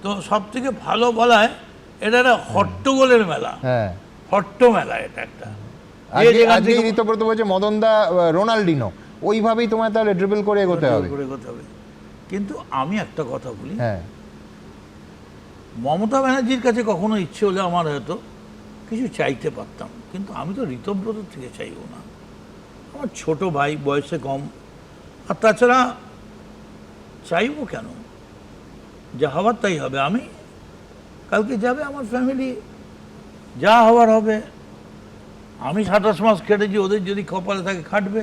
তো সব থেকে ভালো বলায় এটা একটা হট্টগোলের মেলা, হ্যাঁ, হট্ট মেলা এটা একটা। আজকে ঋতব্রত বলছে মদনদা রোনাল্ডিনো, ওইভাবেই তোমায় তাহলে ড্রিবল করে এগোতে হবে। কিন্তু আমি একটা কথা বলি, হ্যাঁ, মমতা ব্যানার্জির কাছে কখনো ইচ্ছে হলে আমার হয়তো কিছু চাইতে পারতাম, কিন্তু আমি তো ঋতব্রত থেকে চাইবো না। আমার ছোট ভাই, বয়সে কম, আর তাছাড়া চাইবো কেন? যা হওয়ার তাই হবে। আমি কালকে যাবে আমার ফ্যামিলি, যা হওয়ার হবে। আমি 27 মাস খেটেছি, ওদের যদি কপালে থাকে খাটবে,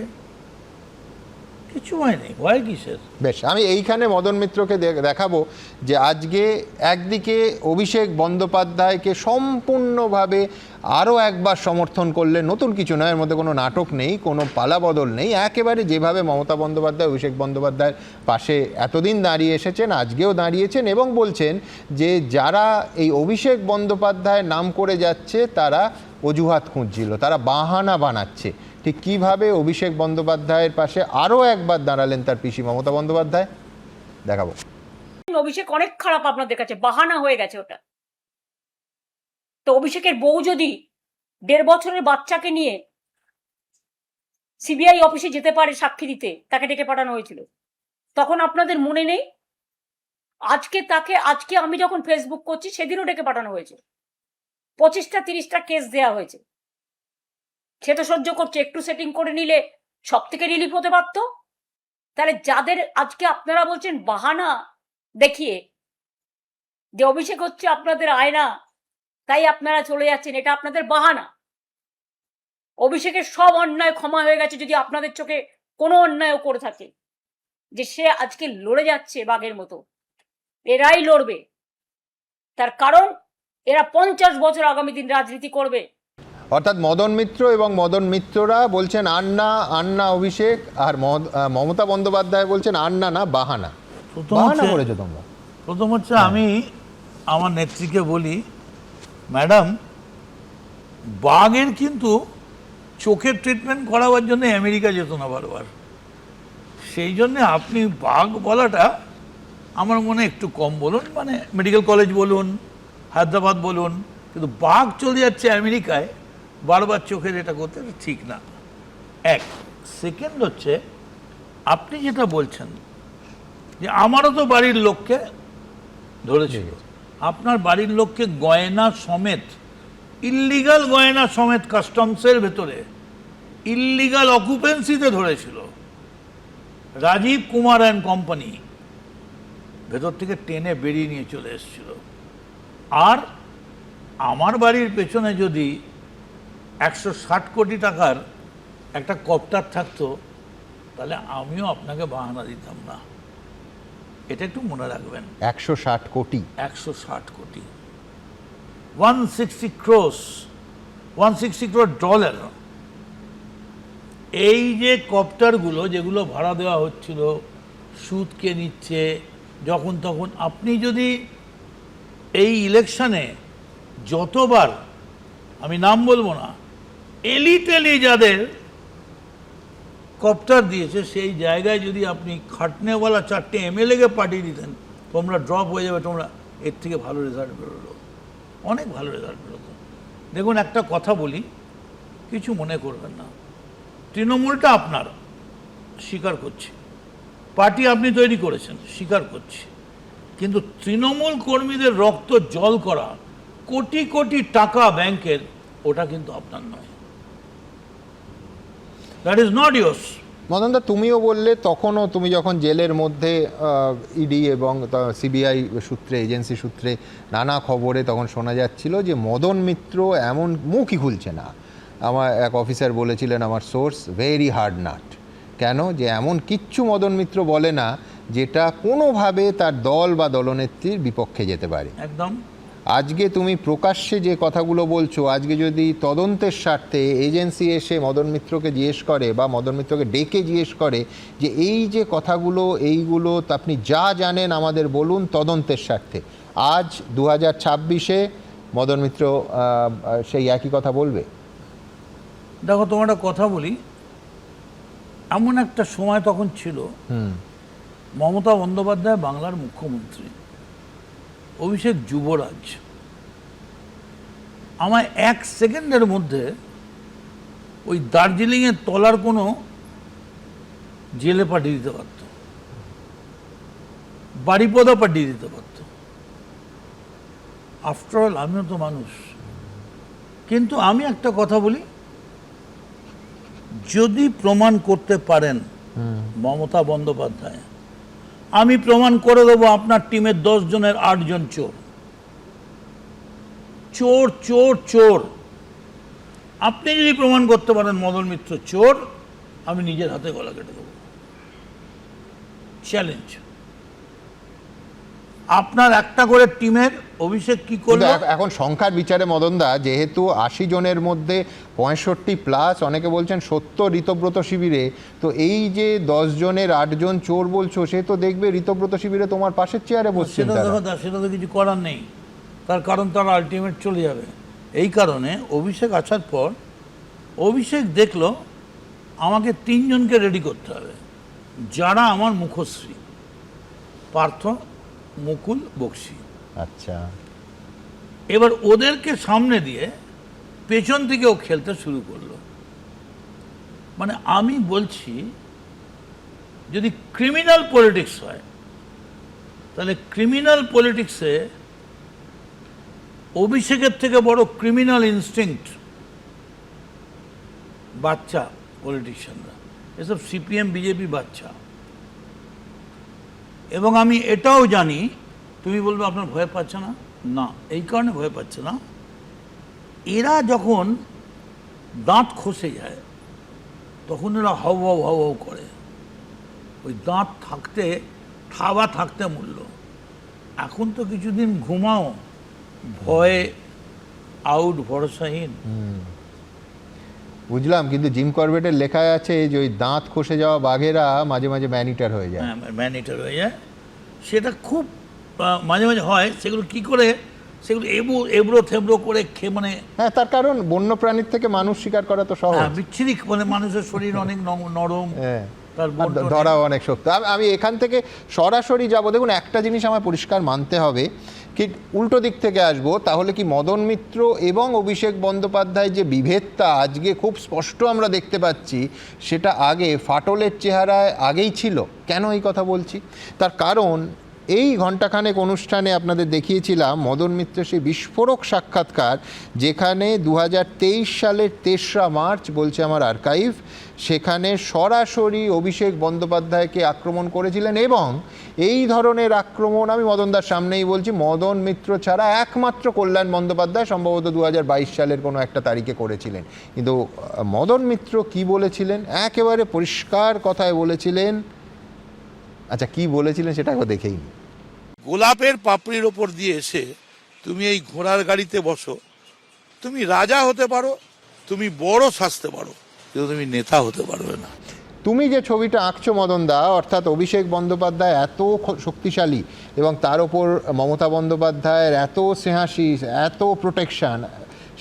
কিছু হয়নি, ভয় কিসের? বেশ, আমি এইখানে মদন মিত্রকে দেখাবো যে আজকে একদিকে অভিষেক বন্দ্যোপাধ্যায়কে সম্পূর্ণভাবে আরও একবার সমর্থন করলে, নতুন কিছু নয়, এর মধ্যে কোনো নাটক নেই, কোনো পালাবদল নেই, একেবারে যেভাবে মমতা বন্দ্যোপাধ্যায় অভিষেক বন্দ্যোপাধ্যায়ের পাশে এতদিন দাঁড়িয়ে এসেছেন, আজকেও দাঁড়িয়েছেন এবং বলছেন যে যারা এই অভিষেক বন্দ্যোপাধ্যায়ের নাম করে যাচ্ছে তারা অজুহাত খুঁজছিল, তারা বাহানা বানাচ্ছে। ঠিক কীভাবে অভিষেক বন্দ্যোপাধ্যায়ের পাশে আরও একবার দাঁড়ালেন তার পিসি মমতা বন্দ্যোপাধ্যায়, দেখাবো। অভিষেক অনেক খারাপ আপনাদের কাছে, বাহানা হয়ে গেছে ওটা। তো অভিষেকের বউ যদি 1.5 বছরের বাচ্চাকে নিয়ে সিবিআই অফিসে যেতে পারে সাক্ষী দিতে, তাকে ডেকে পাঠানো হয়েছিল, তখন আপনাদের মনে নেই? আজকে আমি যখন ফেসবুক করছি সেদিনও ডেকে পাঠানো হয়েছে, 25টা 30টা কেস দেয়া হয়েছে। সে তো সহ্য করছে, একটু সেটিং করে নিলে সব থেকে রিলিফ হতে পারতো। তাহলে যাদের আজকে আপনারা বলছেন বাহানা দেখিয়ে যে অভিষেক হচ্ছে আপনাদের আয়না, তাই আপনারা চলে যাচ্ছেন, এটা আপনাদের বাহানা। অভিষেকের সব অন্যায় ক্ষমা হয়ে গেছে যদি আপনাদের চোখে কোনো অন্যায়ও করে থাকে, যে সে আজকে লড়ে যাচ্ছে বাঘের মতো। এরাই লড়বে, তার কারণ এরা 50 বছর আগামী দিন রাজনীতি করবে। অর্থাৎ মদন মিত্র এবং মদন মিত্ররা বলছেন আন্না আন্না অভিষেক, আর মমতা বন্দ্যোপাধ্যায় বলছেন আন্না না বাহানা। বাহানা করেছো তোমরা। প্রথম হচ্ছে আমি আমার নেত্রীকে বলি, ম্যাডাম, বাঘের কিন্তু চোখের ট্রিটমেন্ট করাবার জন্য আমেরিকা যেত না বারবার, সেই জন্যে আপনি বাঘ বলাটা আমার মনে একটু কম বলুন, মানে মেডিকেল কলেজ বলুন, হায়দ্রাবাদ বলুন, কিন্তু বাঘ চলে যাচ্ছে আমেরিকায়, বারবার চোখের এটা করতে ঠিক না। এক সেকেন্ড হচ্ছে আপনি যেটা বলছেন যে আমারও তো বাড়ির লোককে ধরেছিল, আপনার বাড়ির লোককে গয়না সমেত, ইল্লিগাল গয়না সমেত কাস্টমসের ভেতরে ইল্লিগাল অকুপেন্সিতে ধরেছিল। রাজীব কুমার অ্যান্ড কোম্পানি ভেতর থেকে টেনে বেরিয়ে নিয়ে চলে এসেছিল। আর আমার বাড়ির পেছনে যদি 160 কোটি টাকার একটা কপ্টার থাকতো, তাহলে আমিও আপনাকে বাহানা দিতাম না, এটা একটু মনে রাখবেন। 160 কোটি, 160 কোটি, 160 crores, 160 crore ডলার। এই যে কপ্টারগুলো যেগুলো ভাড়া দেওয়া হচ্ছিল, সুদকে নিচ্ছে যখন তখন, আপনি যদি এই ইলেকশনে যতবার, আমি নাম বলবো না, এলি যাদের কপ্টার দিয়েছে, সেই জায়গায় যদি আপনি খাটনেওয়ালা 4টে এমএলএকে পাঠিয়ে দিতেন, তোমরা ড্রপ হয়ে যাবে, তোমরা এর থেকে ভালো রেজাল্ট বেরোলো, অনেক ভালো রেজাল্ট বেরোতো। দেখুন, একটা কথা বলি, কিছু মনে করবেন না, তৃণমূলটা আপনার, স্বীকার করছি, পার্টি আপনি তৈরি করেছেন, স্বীকার করছি, কিন্তু তৃণমূল কর্মীদের রক্ত জল করা কোটি কোটি টাকা ব্যাংকের, ওটা কিন্তু আপনার নয়, দ্যাট ইজ নট ইয়োর্স। মদনদা, তুমিও বললে তখনও, তুমি যখন জেলের মধ্যে ইডি এবং সিবিআই সূত্রে, এজেন্সি সূত্রে নানা খবরে তখন শোনা যাচ্ছিল যে মদন মিত্র এমন মুখই খুলছে না। আমার এক অফিসার বলেছিলেন, আমার সোর্স, ভেরি হার্ড নাট। কেন? যে এমন কিচ্ছু মদন মিত্র বলে না যেটা কোনোভাবে তার দল বা দলনেত্রীর বিপক্ষে যেতে পারে। একদম। আজকে তুমি প্রকাশ্যে যে কথাগুলো বলছো, আজকে যদি তদন্তের স্বার্থে এজেন্সি এসে মদন মিত্রকে জিজ্ঞেস করে বা মদন মিত্রকে ডেকে জিজ্ঞেস করে যে এই যে কথাগুলো, এইগুলো আপনি যা জানেন আমাদের বলুন তদন্তের স্বার্থে, আজ 2026-এ মদন মিত্র সেই একই কথা বলবে? দেখো, তোমার একটা কথা বলি, এমন একটা সময় তখন ছিল, মমতা বন্দ্যোপাধ্যায় বাংলার মুখ্যমন্ত্রী, অভিষেক যুবরাজ। আমায় 1 সেকেন্ডের মধ্যে ওই দার্জিলিংয়ের তলার কোনো জেলে পাঠিয়ে দিতে পারত, বাড়িপদা পাঠিয়ে দিতে পারত। আফটার অল আমিও তো মানুষ। কিন্তু আমি একটা কথা বলি, যদি প্রমাণ করতে পারেন মমতা বন্দ্যোপাধ্যায়, আমি প্রমাণ করে দেবো আপনার টিমের 10 জনের 8 জন চোর। চোর চোর চোর। আপনি যদি প্রমাণ করতে পারেন মদন মিত্র চোর, আমি নিজের হাতে গলা কেটে দেবো। চ্যালেঞ্জ। আপনার একটা করে টিমের অভিষেক কি করলো? এখন সংখ্যার বিচারে মদনদা, যেহেতু 80 জনের মধ্যে 65+, অনেকে বলছেন 70 ঋতব্রত শিবিরে, তো এই যে 10 জনের 8 জন চোর বলছো, সে তো দেখবে ঋতব্রত শিবিরে তোমার পাশের চেয়ারে বসছেন। সেটা তো কিছু করার নেই, তার কারণ তারা আলটিমেট চলে যাবে। এই কারণে অভিষেক আসার পর অভিষেক দেখলো আমাকে 3 জনকে রেডি করতে হবে, যারা আমার মুখশ্রী, পার্থ, মুকুল, বক্সি। আচ্ছা, এবার ওদেরকে সামনে দিয়ে পেছন থেকেও খেলতে শুরু করলো। মানে আমি বলছি, যদি ক্রিমিনাল পলিটিক্স হয়, তাহলে ক্রিমিনাল পলিটিক্সে অভিষেকের থেকে বড় ক্রিমিনাল ইনস্টিংক্ট বাচ্চা পলিটিশিয়ানরা, এসব সিপিএম বিজেপি বাচ্চা। এবং আমি এটাও জানি, তুমি বলবে আপনার ভয় পাচ্ছে না, না এই কারণে ভয় পাচ্ছে না, এরা যখন দাঁত খসে যায় তখন এরা হাউ হাউ হাউ হাউ করে। ওই দাঁত থাকতে, থাবা থাকতে মূল্য। এখন তো কিছুদিন ঘুমাও, ভয়ে আউট, ভরসাহীন। বুঝলাম, কিন্তু জিম করবেটের লেখায় আছে যে ওই দাঁত খসে যাওয়া বাঘেরা মাঝে মাঝে ম্যানিটার হয়ে যায়। হ্যাঁ, ম্যানিটার হয়ে যায়। সেটা খুব মাঝে মাঝে হয়। সেগুলো কি করে, সেগুলো এবড়ো থেবড়ো করে মানে, হ্যাঁ, তার কারণ বন্য প্রাণীর থেকে মানুষ শিকার করা তো সহজ। বিচ্ছিরি, মানে মানুষের শরীর অনেক নরম, তার ধরাও অনেক শক্ত। আমি এখান থেকে সরাসরি যাবো। দেখুন, একটা জিনিস আমার পরিষ্কার মানতে হবে, কি উল্টো দিক থেকে আসবো, তাহলে কি মদন মিত্র এবং অভিষেক বন্দ্যোপাধ্যায় যে বিভেদটা আজকে খুব স্পষ্ট আমরা দেখতে পাচ্ছি, সেটা আগে ফাটলের চেহারায় আগেই ছিল। কেন এই কথা বলছি? তার কারণ এই ঘণ্টাখানেক অনুষ্ঠানে আপনাদের দেখিয়েছিলাম মদন মিত্র সেই বিস্ফোরক সাক্ষাৎকার, যেখানে 2023 সালের 3রা মার্চ, বলছে আমার আর্কাইভ, সেখানে সরাসরি অভিষেক বন্দ্যোপাধ্যায়কে আক্রমণ করেছিলেন। এবং এই ধরনের আক্রমণ আমি মদনদার সামনেই বলছি, মদন মিত্র ছাড়া একমাত্র কল্যাণ বন্দ্যোপাধ্যায় সম্ভবত 2022 সালের কোনো একটা তারিখে করেছিলেন। কিন্তু মদন মিত্র কি বলেছিলেন, একেবারে পরিষ্কার কথায় বলেছিলেন। আচ্ছা, কি বলেছিলেন সেটা একবার দেখেই নি। গোলাপের পাপড়ির ওপর দিয়ে এসে তুমি এই ঘোড়ার গাড়িতে বসো, তুমি রাজা হতে পারো, তুমি বড় সাজতে পারো, কিন্তু তুমি নেতা হতে পারবে না। তুমি যে ছবিটা আঁকছো মদনদা, অর্থাৎ অভিষেক বন্দ্যোপাধ্যায় এত শক্তিশালী এবং তার ওপর মমতা বন্দ্যোপাধ্যায়ের এত স্নেহাশিস, এত প্রোটেকশন,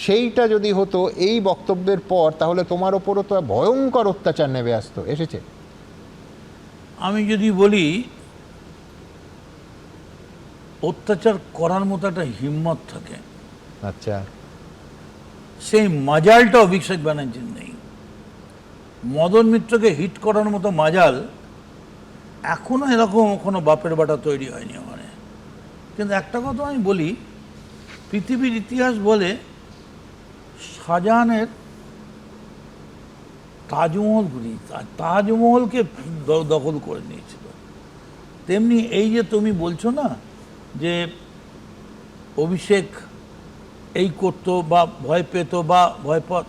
সেইটা যদি হতো এই বক্তব্যের পর, তাহলে তোমার ওপরও তো ভয়ঙ্কর অত্যাচার নেমে এসেছে। আমি যদি বলি, অত্যাচার করার মতো একটা হিম্মত থাকে, আচ্ছা, সেই মাজালটা অভিষেক ব্যানার্জির নেই। মদন মিত্রকে হিট করার মতো মাজাল এখনো এরকম কোনো বাপের বাটা তৈরি হয়নি ওখানে। কিন্তু একটা কথা আমি বলি, পৃথিবীর ইতিহাস বলে শাহজাহানের তাজমহলকে দখল করে নিয়েছিল। তেমনি এই যে তুমি বলছো না যে অভিষেক এই করতো বা ভয় পেত বা ভয় পাত,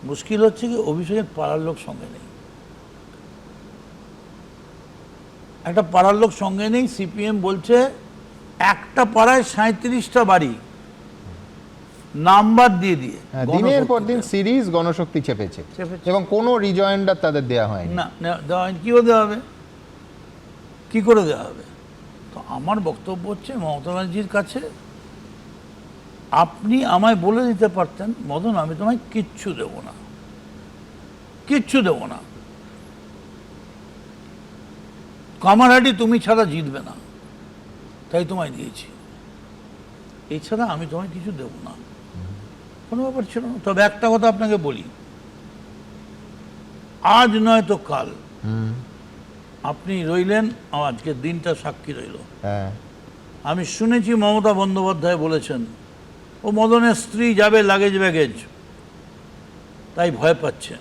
মুশকিল হচ্ছে কি অভিষেকের পাড়ার লোক সঙ্গে নেই। একটা পাড়ার লোক সঙ্গে নেই। সিপিএম বলছে একটা পাড়ায় 37টা বাড়ি নাম্বার দিয়ে দিনের পর দিন সিরিজ গণশক্তি চেপেছে এবং কোনো রিজয়েন্ডার তাদের দেওয়া হয়নি। না, দেওয়া হয়নি। কী করে দেওয়া হবে? কী করে দেওয়া হবে? তো আমার বক্তব্য হচ্ছে, মমতা ব্যানার্জির কাছে আপনি আমায় বলে দিতে পারতেন, মদন আমি তোমায় কিচ্ছু দেব না, কিচ্ছু দেব না, কামারহাটি তুমি ছাড়া জিতবে না, তাই তোমায় দিয়েছি, এছাড়া আমি তোমায় কিছু দেব না, কোনো ব্যাপার ছিল না। তবে একটা কথা আপনাকে বলি, আজ নয় তো কাল আপনি রইলেন, আজকের দিনটা সাক্ষী রইল। হ্যাঁ, আমি শুনেছি মমতা বন্দ্যোপাধ্যায় বলেছেন ও মদনের স্ত্রী যাবে লাগেজ ব্যাগেজ, তাই ভয় পাচ্ছেন।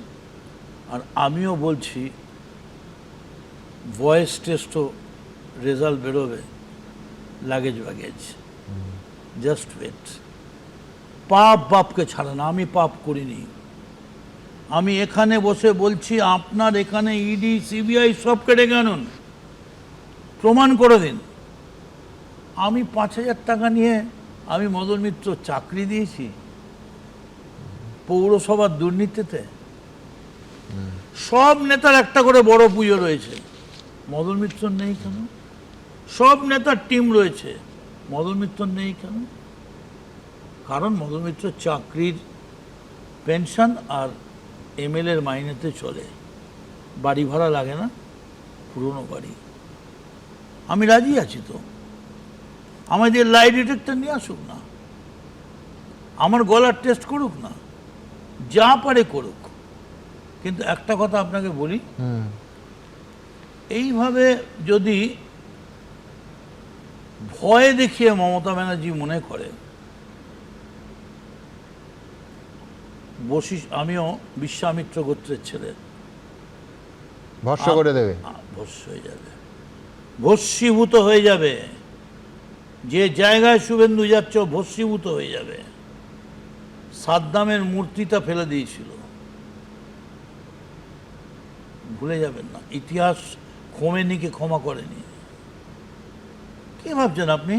আর আমিও বলছি ভয়েস টেস্টও রেজাল্ট বেরোবে, লাগেজ ব্যাগেজ, জাস্ট ওয়েট। পাপ বাপকে ছাড়ে না, আমি পাপ করিনি। আমি এখানে বসে বলছি আপনার এখানে ইডি সিবিআই সব কেটে আনুন, প্রমাণ করে দিন। আমি 5,000 টাকা নিয়ে আমি মদন মিত্র চাকরি দিয়েছি পৌরসভার দুর্নীতিতে। সব নেতার একটা করে বড় পুজো রয়েছে, মদন মিত্র নেই কেন? সব নেতার টিম রয়েছে, মদন মিত্র নেই কেন? কারণ মদন মিত্র চাকরির পেনশন আর এমএলএর মাইনেতে চলে, বাড়ি ভাড়া লাগে না, পুরনো বাড়ি। আমি রাজি আছি তো, আমাদের লাই ডিটেক্টর নিয়ে আসুক না, আমার গলার টেস্ট করুক না, যা পারে করুক। কিন্তু একটা কথা আপনাকে বলি, এইভাবে যদি ভয় দেখিয়ে মমতা ব্যানার্জি মনে করে আমিও বিশ্বামিত্র গোত্রের ছেলে, ভরসা করে দেবে, ভস্য হয়ে যাবে, ভস্মীভূত হয়ে যাবে। যে জায়গায় শুভেন্দু যাচ্ছ ভস্মীভূত হয়ে যাবে। সাদ্দামের মূর্তিটা ফেলে দিয়েছিল, ভুলে যাবেন না। ইতিহাস খোমেনিকে ক্ষমা করেনি। কি ভাবছেন আপনি?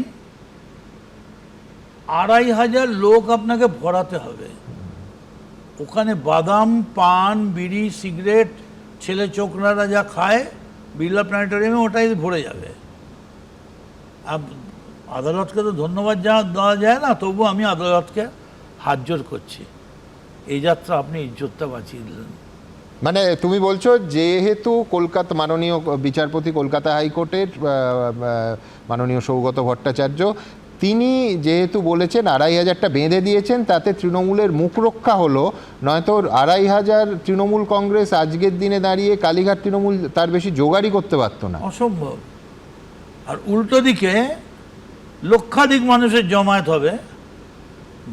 2,500 লোক আপনাকে ভরাতে হবে, ওখানে বাদাম, পান, বিড়ি, সিগারেট, ছেলে চোখরারা যা খায় বিড়লা প্ল্যানেটোরিয়ামে, ওটাই ভরে যাবে। আদালতকে তো ধন্যবাদ দেওয়া যায় না, তবু আমি আদালতকে হাত জোর করছি, এই যাত্রা আপনি ইজ্জতটা বাঁচিয়ে দিলেন। মানে তুমি বলছো যেহেতু কলকাতা মাননীয় বিচারপতি কলকাতা হাইকোর্টের মাননীয় সৌগত ভট্টাচার্য, তিনি যেহেতু বলেছেন 2,500টা বেঁধে দিয়েছেন, তাতে তৃণমূলের মুখ রক্ষা হলো, নয়তো 2,500 তৃণমূল কংগ্রেস আজকের দিনে দাঁড়িয়ে কালীঘাট তৃণমূল তার বেশি জোগাড়ই করতে পারতো না। অসম্ভব। আর উল্টো দিকে লক্ষাধিক মানুষের জমায়েত হবে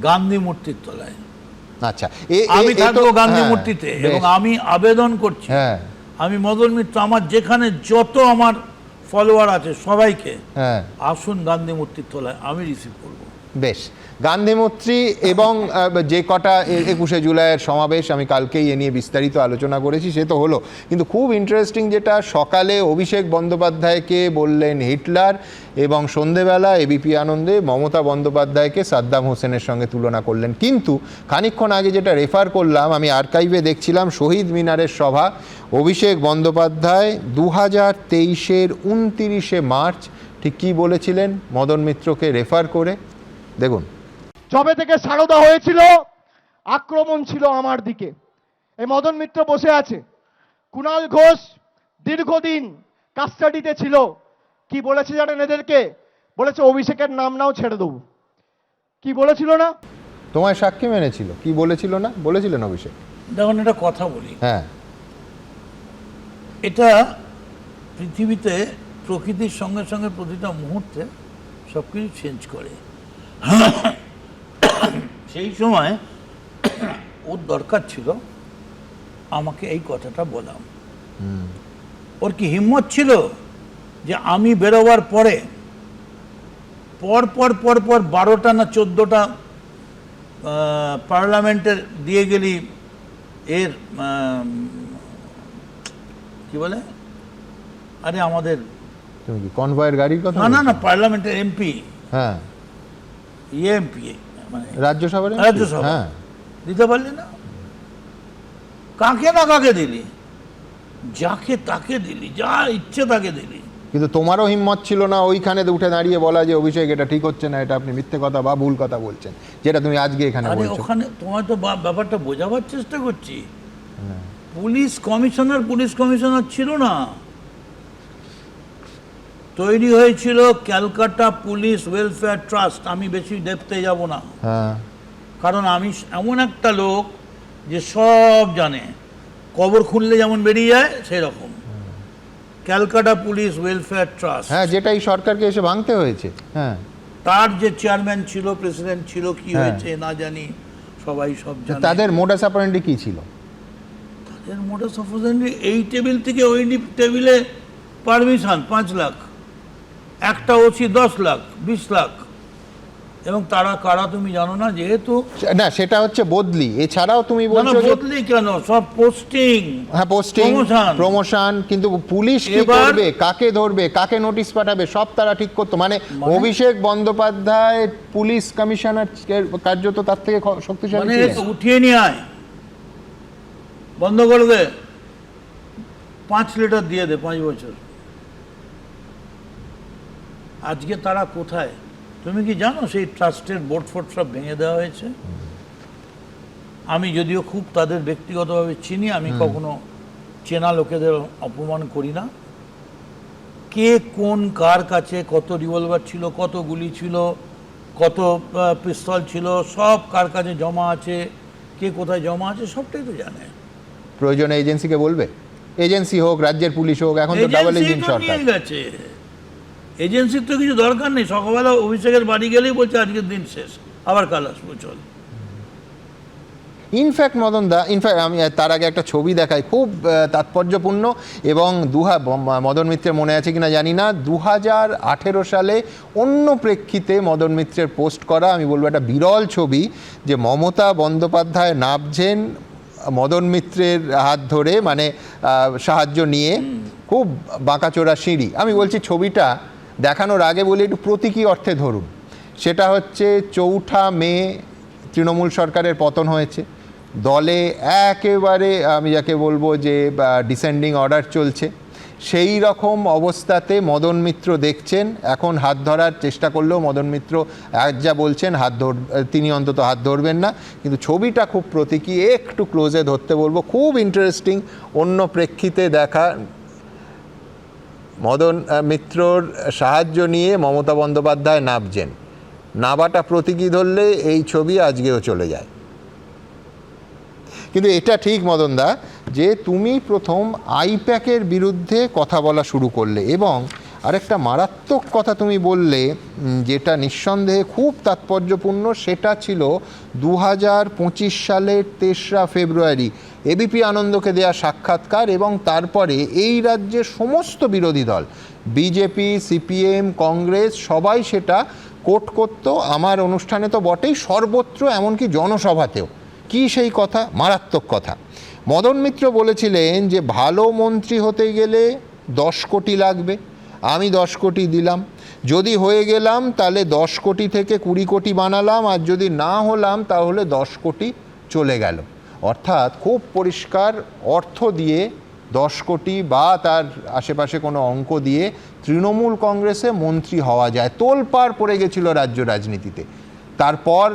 গান্ধী মূর্তির তলায়। আচ্ছা, আমি থাকবো গান্ধী মূর্তিতে, এবং আমি আবেদন করছি, আমি মদন মিত্র, আমার যেখানে যত আমার ফলোয়ার আছে সবাইকে, আসুন গান্ধী মূর্তির তলায়, আমি রিসিভ করব। বেশ, গান্ধী মূর্তি এবং যে কটা 21শে জুলাইয়ের সমাবেশ, আমি কালকেই এ নিয়ে বিস্তারিত আলোচনা করেছি, সে তো হলো। কিন্তু খুব ইন্টারেস্টিং যেটা, সকালে অভিষেক বন্দ্যোপাধ্যায়কে বললেন হিটলার, এবং সন্ধেবেলা এবিপি আনন্দে মমতা বন্দ্যোপাধ্যায়কে সাদ্দাম হোসেনের সঙ্গে তুলনা করলেন। কিন্তু খানিকক্ষণ আগে যেটা রেফার করলাম, আমি আর্কাইভে দেখছিলাম শহীদ মিনারের সভা, অভিষেক বন্দ্যোপাধ্যায় 2023-এর 29শে মার্চ ঠিক কী বলেছিলেন মদন মিত্রকে রেফার করে, দেখুন। যবে থেকে সারদা হয়েছিল আক্রমণ ছিল আমার দিকে। এই মদন মিত্র বসে আছে, কুণাল ঘোষ দীর্ঘদিন কাস্টাডিতে ছিল। কি বলেছে জানেন এদেরকে? বলেছে অভিষেকের নাম নাও, ছেড়ে দেবো। কি বলেছিল না? তোমায় সাক্ষী মেনেছিল, কি বলেছিল না? বলেছিলেন অভিষেক। দেখুন, এটা কথা বলি, হ্যাঁ, এটা পৃথিবীতে প্রকৃতির সঙ্গে সঙ্গে প্রতিটা মুহূর্তে সব কিছু চেঞ্জ করে। সেই সময় ওর দরকার ছিল আমাকে এই কথাটা বলাম। ওর কি হিম্মত ছিল যে আমি বেরোবার পরে পর 12টা না 14টা পার্লামেন্টের দিয়ে গেলি এর কি বলে, আরে আমাদের তুমি কি কনভয়ের গাড়ির কথা? না, পার্লামেন্টের এমপি, হ্যাঁ, এমপি মানে রাজ্যসভা, হ্যাঁ, দিতে পারলি না? কাকে না কাকে দিলি? যাকে তাকে দিলি, যা ইচ্ছে তাকে দিলি। কিন্তু তোমারও হিম্মত ছিল না ওইখানে উঠে দাঁড়িয়ে বলা যে অভিষেক এটা ঠিক হচ্ছে না, এটা আপনি মিথ্যে কথা বা ভুল কথা বলছেন, যেটা তুমি আজকে এখানে আরে বলছো। ওখানে তোমার তো ব্যাপারটা বোঝাবার চেষ্টা করছি। পুলিশ কমিশনার ছিল না, তৈরি হয়েছিল ক্যালকাটা পুলিশ ওয়েলফেয়ার ট্রাস্ট। আমি বেশি ডেপথে যাব না, হ্যাঁ, কারণ আমি এমন একটা লোক যে সব জানে, কবর খুললে যেমন বেরিয়ে যায় সেই রকম। ক্যালকাটা পুলিশ ওয়েলফেয়ার ট্রাস্ট, হ্যাঁ, যেটাই সরকারকে এসে ভাঙতে হয়েছে। হ্যাঁ, তার যে চেয়ারম্যান ছিল, প্রেসিডেন্ট ছিল, কি হ্যাঁ। হয়েছে না জানি, সবাই সব জানে। তাদের মোডাস অপারেন্ডি কি ছিল? তাদের মোটাস অপারেন্ডি এই টেবিল থেকে ওই টেবিলে পারমিশন 5 লাখ, একটা ওসি 10 লাখ 20 লাখ, এবং তারা কারা তুমি জানো না? যেহেতু না, সেটা হচ্ছে বদলি, এছাড়াও তুমি না, বলছো যে বদলি কেন, সব পোস্টিং, হ্যাঁ, পোস্টিং, প্রমোশন, কিন্তু পুলিশ কি করবে, কাকে ধরবে, কাকে নোটিশ পাঠাবে, সব তারা ঠিক করতো। মানে অভিষেক বন্দ্যোপাধ্যায় পুলিশ কমিশনার কার্যত তার থেকে শক্তিশালী মানে ছিলেন। উঠিয়ে নিয়ে আয়, বন্ধ করে দে, 5 লিটার দিয়ে দে 5 বছর। আজকে তারা কোথায় তুমি কি জানো? সেই ট্রাস্টের বোর্ড ফোর্ড সব ভেঙে দেওয়া হয়েছে। আমি যদিও খুব তাদের ব্যক্তিগতভাবে চিনি, আমি কখনো চেনা লোকেদের অপমান করি না। কে কোন কার কাছে কত রিভলভার ছিল, কত গুলি ছিল, কত পিস্তল ছিল, সব কার কাছে জমা আছে, কে কোথায় জমা আছে, সবটাই তো জানে। প্রয়োজনে এজেন্সিকে বলবে, এজেন্সি হোক, রাজ্যের পুলিশ হোক, এখন তো ডাবল ইঞ্জিন সরকার। গেছে, এজেন্সির তো কিছু দরকার নেই। সকালবেলা অভিষেকের বাড়ি গেলেই বলছে আজকের দিন শেষ, আবার কাল আসবো, চল। ইনফ্যাক্ট আমি তার আগে একটা ছবি দেখাই, খুব তাৎপর্যপূর্ণ, এবং মদন মিত্রের মনে আছে কিনা জানি না, 2018 সালে অন্য প্রেক্ষিতে মদন মিত্রের পোস্ট করা, আমি বলবো একটা বিরল ছবি, যে মমতা বন্দ্যোপাধ্যায় নামছেন মদন মিত্রের হাত ধরে, মানে সাহায্য নিয়ে, খুব বাঁকাচোরা সিঁড়ি। আমি বলছি ছবিটা দেখানোর আগে বলি একটু প্রতীকী অর্থে ধরুন। সেটা হচ্ছে 4 মে তৃণমূল সরকারের পতন হয়েছে, দলে একেবারে আমি যাকে বলবো যে ডিসেন্ডিং অর্ডার চলছে। সেই রকম অবস্থাতে মদন মিত্র দেখছেন, এখন হাত ধরার চেষ্টা করলেও মদন মিত্র যা বলছেন তিনি অন্তত হাত ধরবেন না। কিন্তু ছবিটা খুব প্রতীকী, একটু ক্লোজে ধরতে বলবো, খুব ইন্টারেস্টিং, অন্য প্রেক্ষিতে দেখা। মদন মিত্রর সাহায্য নিয়ে মমতা বন্দ্যোপাধ্যায় নামছেন, নাবাটা প্রতীকী ধরলে এই ছবি আজকেও চলে যায়। কিন্তু এটা ঠিক মদনদা যে তুমি প্রথম আইপ্যাকের বিরুদ্ধে কথা বলা শুরু করলে, এবং আরেকটা মারাত্মক কথা তুমি বললে যেটা নিঃসন্দেহে খুব তাৎপর্যপূর্ণ, সেটা ছিল 2025 সালের 3রা ফেব্রুয়ারি এবিপি আনন্দকে দেয়া সাক্ষাৎকার, এবং তারপরে এই রাজ্যের সমস্ত বিরোধী দল, বিজেপি, সিপিএম, কংগ্রেস, সবাই সেটা কোট করতো, আমার অনুষ্ঠানে তো বটেই, সর্বত্র, এমনকি জনসভাতেও। কি সেই কথা, মারাত্মক কথা। মদন মিত্র বলেছিলেন যে ভালো মন্ত্রী হতে গেলে 10 কোটি লাগবে, আমি 10 কোটি দিলাম, যদি হয়ে গেলাম তাহলে 10 কোটি থেকে 20 কোটি বানালাম, আর যদি না হলাম তাহলে 10 কোটি চলে গেল। অর্থাৎ খুব পরিষ্কার অর্থ দিয়ে 10 কোটি বা তার আশেপাশে কোনো অঙ্ক দিয়ে তৃণমূল কংগ্রেসে মন্ত্রী হওয়া যায়। তোলপাড় পড়ে গেছিল রাজ্য রাজনীতিতে। তারপর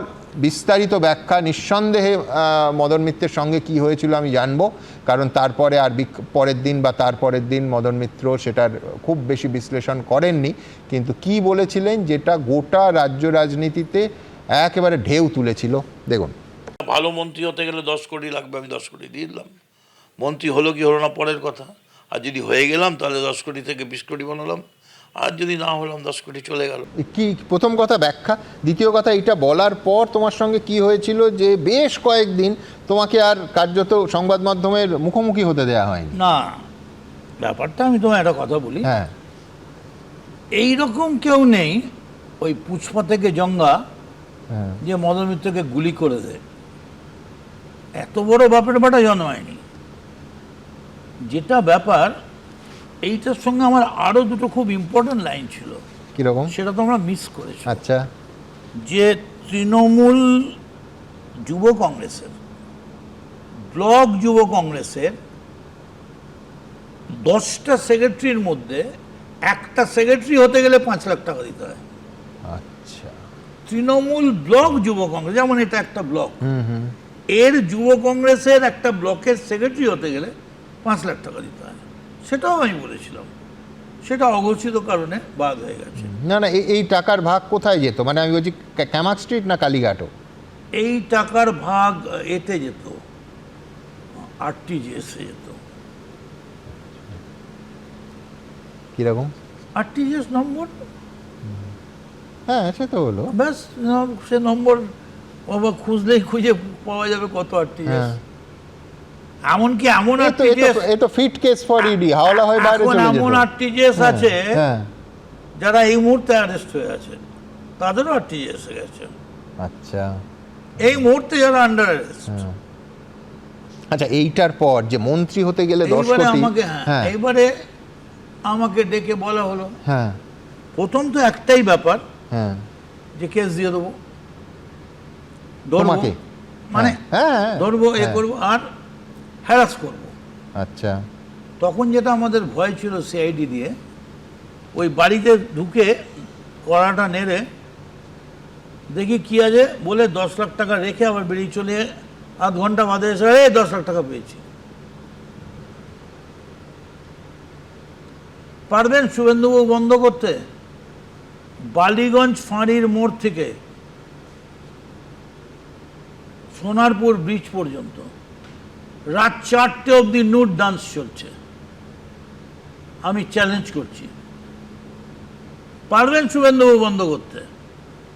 বিস্তারিত ব্যাখ্যা নিঃসন্দেহে মদন মিত্রের সঙ্গে কি হয়েছিল আমি জানবো, কারণ তারপরে আর পরের দিন বা তারপরের দিন মদন মিত্র সেটার খুব বেশি বিশ্লেষণ করেননি, কিন্তু কি বলেছিলেন যেটা গোটা রাজ্য রাজনীতিতে একেবারে ঢেউ তুলেছিল। দেখুন, ভালো মন্ত্রী হতে গেলে 10 কোটি লাগবে, আমি 10 কোটি দিয়ে দিলাম। মন্ত্রী হলো কি হলো না পরের কথা, আর যদি হয়ে গেলাম তাহলে 10 কোটি থেকে 20 কোটি বানালাম, আর যদি না হলাম 10 কোটি চলে গেল। কি প্রথম কথা ব্যাখ্যা, দ্বিতীয় কথা এটা বলার পর তোমার সঙ্গে কি হয়েছিল যে বেশ কয়েকদিন তোমাকে আর কার্যত সংবাদ মাধ্যমের মুখোমুখি হতে দেওয়া হয়নি? না, ব্যাপারটা আমি তোমায় একটা কথা বলি, হ্যাঁ, এইরকম কেউ নেই ওই পুষ্পা থেকে জঙ্গা যে মদন মিত্রকে গুলি করে দেয়, এত বড় বাপের বাটা জন্মায়নি। যেটা ব্যাপার, এইটার সঙ্গে আমার আরো দুটো খুব ইম্পর্টেন্ট লাইন ছিল, কিরকম সেটা তোমরা মিস করেছো। আচ্ছা, যে তৃণমূল যুব কংগ্রেসের, ব্লক যুব কংগ্রেসের 10টা সেক্রেটারির মধ্যে একটা সেক্রেটারি হতে গেলে 5 লাখ টাকা দিতে হয়। আচ্ছা। তৃণমূল ব্লক যুব কংগ্রেস, যেমন এটা একটা ব্লক, হুম হুম। এর যুব কংগ্রেসের একটা ব্লকের সেক্রেটারি হতে গেলে 5 লাখ টাকা দিতে হয়। সেটাও আমি বলেছিলাম, সেটা অঘোষিত কারণে বাদ হয়ে গেছে। না না, এই টাকার ভাগ কোথায় যেত? মানে আমি বলছি ক্যামাক স্ট্রিট না কালীঘাটও? এই টাকার ভাগ এতে যেত, আরটিজিএস যেত। কিরকম? আরটিজিএস নম্বর, হ্যাঁ সে তো হলো। ব্যাস, সে নম্বর বাবা খুঁজলেই খুঁজে পাওয়া যাবে কত আরটিজিএস। হ্যাঁ। এমনকি এমন এ আরটিজিএস, তো ফিট কেস ফর ইডি, হাওলা হয়ে বাইরে এখন চলে যেত। এমন আরটিজিএস আছে হ্যাঁ। যারা এই মুহূর্তে অ্যারেস্ট হয়ে আছে, তাদেরও আরটিজিএস গেছে। আচ্ছা। এই মুহূর্তে যারা আন্ডার অ্যারেস্ট। আচ্ছা, এইটার পর যে মন্ত্রী হতে গেলে 10 এইবারে কোটি। আমাকে, হ্যাঁ, এইবারে আমাকে ডেকে বলা হলো, হ্যাঁ প্রথম তো একটাই ব্যাপার, হ্যাঁ। যে কেস দিয়ে দেবো, ধরবো, তোমাকে? মানে হ্যাঁ ধরবো, এ হ্যাঁ। করবো আর হ্যারাস করবো। আচ্ছা। তখন যেটা আমাদের ভয় ছিল সিআইডি দিয়ে, ওই বাড়িতে ঢুকে কড়াটা নেড়ে দেখি কি আছে বলে 10 লাখ টাকা রেখে আবার বেরিয়ে চলে, আধ ঘন্টা বাদে এসে 10 লাখ টাকা পেয়েছি। পারবেন শুভেন্দুবাবু বন্ধ করতে? বালিগঞ্জ ফাঁড়ির মোড় থেকে সোনারপুর ব্রিজ পর্যন্ত রাত 4টে অবধি নুড ডান্স চলছে। আমি চ্যালেঞ্জ করছি, পারবেন শুভেন্দুবাবু বন্ধ করতে?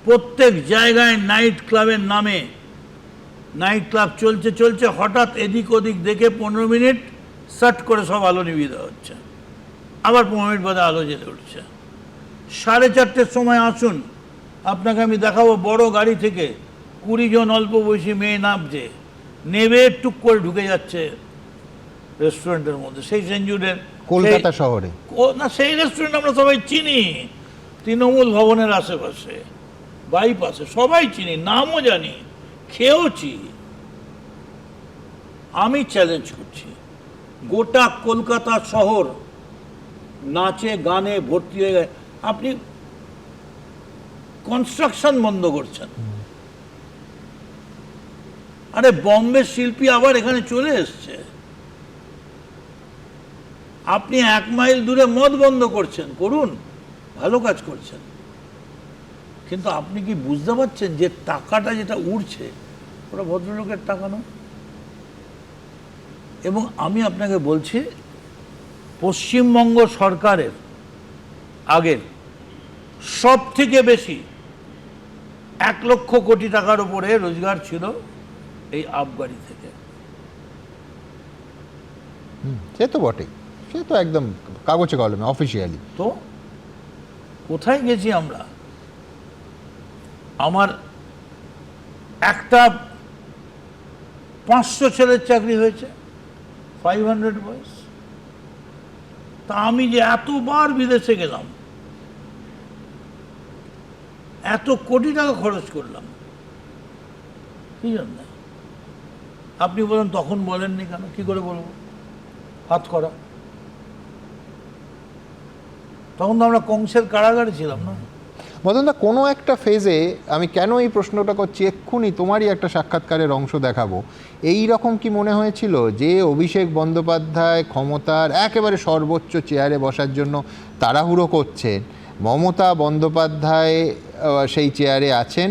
প্রত্যেক জায়গায় নাইট ক্লাবের নামে, নাইট ক্লাব চলছে চলছে, হঠাৎ এদিক ওদিক দেখে 15 মিনিট সাট করে সব আলো নিভিয়ে দেওয়া হচ্ছে, আবার 15 মিনিট বাদে আলো জ্বেলে উঠছে। 4:30-র সময় আসুন, আপনাকে আমি দেখাবো বড় গাড়ি থেকে 20 জন অল্প বয়সী মেয়ে নামছে, নেবে টুক করে ঢুকে যাচ্ছে রেস্টুরেন্টের মধ্যে। সেই সেঞ্চুরির কলকাতা শহরে না, সেই রেস্টুরেন্ট আমরা সবাই চিনি, তৃণমূল ভবনের আশেপাশে, বাইপাসে, সবাই চিনি, নামও জানি, খেয়েওছি। আমি চ্যালেঞ্জ করছি, গোটা কলকাতা শহর নাচে গানে ভর্তি হয়ে গেছে। আপনি কনস্ট্রাকশন বন্ধ করছেন, আরে বম্বে শিল্পী আবার এখানে চলে এসছে। আপনি 1 মাইল দূরে মদ বন্ধ করছেন, করুন, ভালো কাজ করছেন, কিন্তু আপনি কি বুঝতে পারছেন যে টাকাটা যেটা উঠছে ওটা ভদ্রলোকের টাকা নয়? এবং আমি আপনাকে বলছি, পশ্চিমবঙ্গ সরকারের আগের সব থেকে বেশি 1 লক্ষ কোটি টাকার উপরে রোজগার ছিল এই আবগারি থেকে। সে তো বটেই, সে তো একদম কাগজে কলমে অফিসিয়ালি। তো কোথায় গেছি আমরা? আমার একটা 500 ছেলের চাকরি হয়েছে, 500 বয়স। তা আমি যে এতবার বিদেশে গেলাম, এত কোটি টাকা খরচ করলাম, কি জন্য? আপনি বলেন তখন বলেননি কেন? কি করে বলবো? হাত করা, তখন তো আমরা কংসের কারাগারে ছিলাম না। মদনদা, কোনো একটা ফেজে, আমি কেন এই প্রশ্নটা করছি, এক্ষুনি তোমারই একটা সাক্ষাৎকারের অংশ দেখাবো, এই রকম কি মনে হয়েছিল যে অভিষেক বন্দ্যোপাধ্যায় ক্ষমতার একেবারে সর্বোচ্চ চেয়ারে বসার জন্য তাড়াহুড়ো করছেন, মমতা বন্দ্যোপাধ্যায় সেই চেয়ারে আছেন,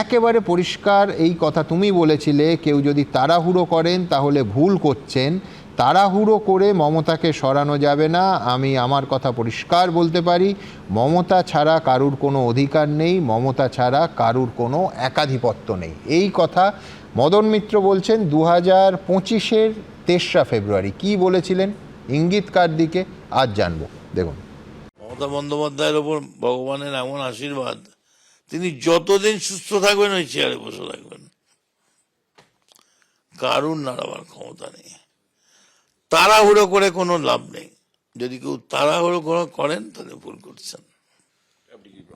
একেবারে পরিষ্কার এই কথা তুমি বলেছিলে, কেউ যদি তাড়াহুড়ো করেন তাহলে ভুল করছেন, তাড়াহুড়ো করে মমতাকে সরানো যাবে না। আমি আমার কথা পরিষ্কার বলতে পারি, মমতা ছাড়া কারুর কোনো অধিকার নেই, মমতা ছাড়া কারুর কোনো একাধিপত্য নেই। এই কথা মদন মিত্র বলছেন 2025-এর 3রা ফেব্রুয়ারি। কি বলেছিলেন, ইঙ্গিত কার দিকে, আজ জানবো, দেখুন। মমতা বন্দ্যোপাধ্যায়ের ওপর ভগবানের এমন আশীর্বাদ, তিনি যতদিন সুস্থ থাকবেন ওই চেয়ারে বসে থাকবেন, কারুর নাড়াবার ক্ষমতা নেই। তাড়াহুড়ো করে কোনো লাভ নেই, যদি কেউ তাড়াহুড়ো করেন তাহলে ভুল করছেন।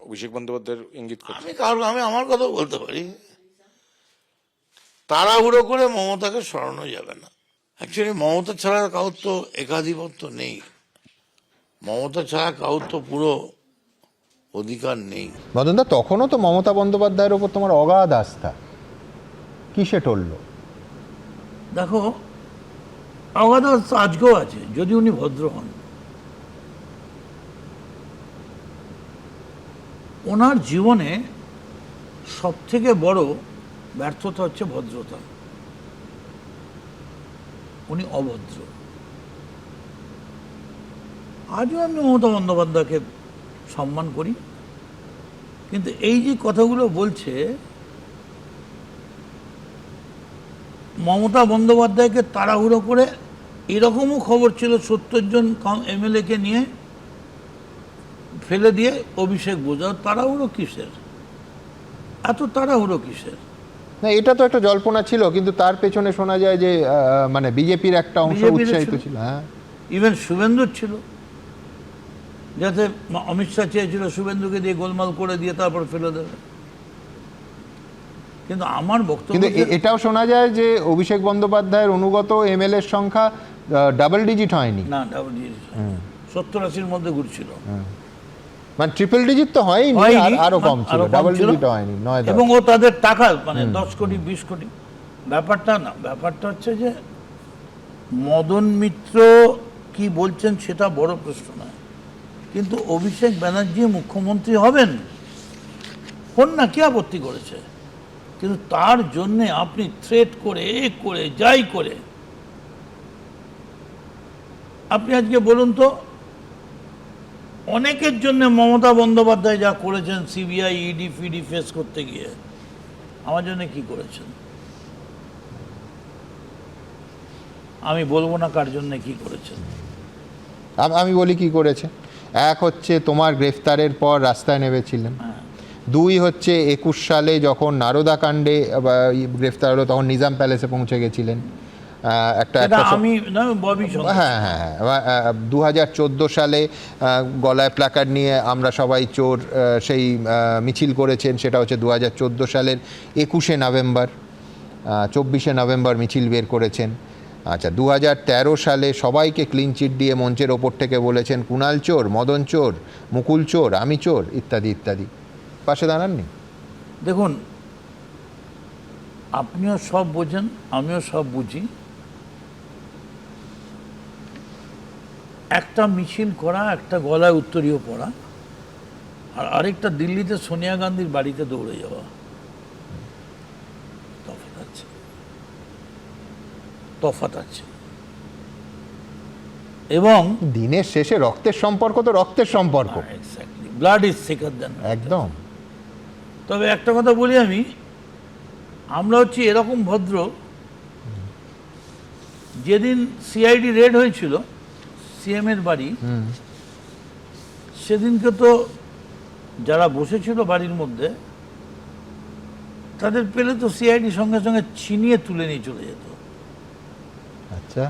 অভিষেক বন্দ্যোপাধ্যায়ের ইঙ্গিত আমি আমার কথা বলতে পারি, তাড়াহুড়ো করে মমতাকে সরানো যাবে না। অ্যাকচুয়ালি মমতা ছাড়া কারোর তো একাধিপত্য নেই, মমতা ছাড়া কারোর তো পুরো অধিকার নেই। মদনদা, তখনও তো মমতা বন্দ্যোপাধ্যায়ের ওপর তোমার অগাধ আস্থা, কিসে টললো? দেখো, অগাধ আস্থা আজকেও আছে, যদি উনি ভদ্র হন। ওনার জীবনে সব থেকে বড় ব্যর্থতা হচ্ছে ভদ্রতা। উনি অভদ্র। আজও আমি মমতা বন্দ্যোপাধ্যায়কে সম্মান করি, কিন্তু এই যে কথাগুলো বলছে, মমতা বন্দ্যোপাধ্যায়কে তাড়াহুড়ো করে, এরকমও খবর ছিল 70 জন এমএলএকে নিয়ে ফেলে দিয়ে অভিষেক বোঝা। তাড়াহুড়ো কিসের? এত তাড়াহুড়ো কিসের? না, এটা তো একটা জল্পনা ছিল, কিন্তু তার পেছনে শোনা যায় যে মানে বিজেপির একটা অংশ উৎসাহিত ছিল। হ্যাঁ, ইভেন শুভেন্দুর ছিল, যাতে অমিত শাহ চেয়েছিল শুভেন্দুকে দিয়ে গোলমাল করে দিয়ে তারপর ফেলে দেবে। কিন্তু আমার বক্তব্য, কিন্তু এটাও শোনা যায় যে অভিষেক বন্দ্যোপাধ্যায়ের অনুগত এমএলএর সংখ্যা ডাবল ডিজিট হয়নি। না, ডাবল ডিজিট 70-80-র মধ্যে ঘুরছিল। মানে ট্রিপল ডিজিট তো হয়নি, আরো কম ছিল, ডাবল ডিজিট হয়নি, 9-10। এবং ও তাদের টাকা মানে 10 কোটি 20 কোটি, ব্যাপারটা না। ব্যাপারটা হচ্ছে যে মদন মিত্র কি বলছেন সেটা বড় প্রশ্ন নয়, কিন্তু অভিষেক ব্যানার্জি মুখ্যমন্ত্রী হবেন, কোন না কি আপত্তি করেছে, কিন্তু তার জন্যে আপনি থ্রেট করে যাই করে, আপনি আজকে বলুন তো, অনেকের জন্য মমতা বন্দ্যোপাধ্যায় যা করেছেন সিবিআই ইডি ফিডি ফেস করতে গিয়ে, আমার জন্য কি করেছেন? আমি বলবো না কার জন্য কি করেছেন। আমি বলি কি করেছে। এক হচ্ছে তোমার গ্রেফতারের পর রাস্তায় নেমেছিলেন। 2 হচ্ছে 21 সালে যখন নারদা কাণ্ডে গ্রেফতার হলো, তখন নিজাম প্যালেসে পৌঁছে গেছিলেন। হ্যাঁ, 2014 সালে গলায় প্ল্যাকার্ড নিয়ে আমরা সবাই চোর, সেই মিছিল করেছেন। সেটা হচ্ছে 2014 সালের 21শে নভেম্বর, 24শে নভেম্বর মিছিল বের করেছেন। আচ্ছা, 2013 সালে সবাইকে ক্লিন চিট দিয়ে মঞ্চের ওপর থেকে বলেছেন কুণাল চোর, মদন চোর, মুকুল চোর, আমি চোর, ইত্যাদি ইত্যাদি। পাশে দাঁড়াননি? দেখুন, আপনিও সব বোঝেন, আমিও সব বুঝি। একটা মিছিল করা, একটা গলায় উত্তরীয় পড়া, আর আরেকটা দিল্লিতে সোনিয়া গান্ধীর বাড়িতে দৌড়ে যাওয়া, তফাৎ আছে। এবং দিনের শেষে রক্তের সম্পর্ক তো রক্তের সম্পর্ক, ব্লাড ইজ thicker than একদম। তবে একটা কথা বলি আমি, আমরা হচ্ছি এরকম ভদ্র, যেদিন সিআইডি রেড হয়েছিল সিএম এর বাড়ি, সেদিনকে তো যারা বসেছিল বাড়ির মধ্যে, তাদের পেলে তো সিআইডি সঙ্গে সঙ্গে ছিনিয়ে তুলে নিয়ে চলে যেত। আচ্ছা,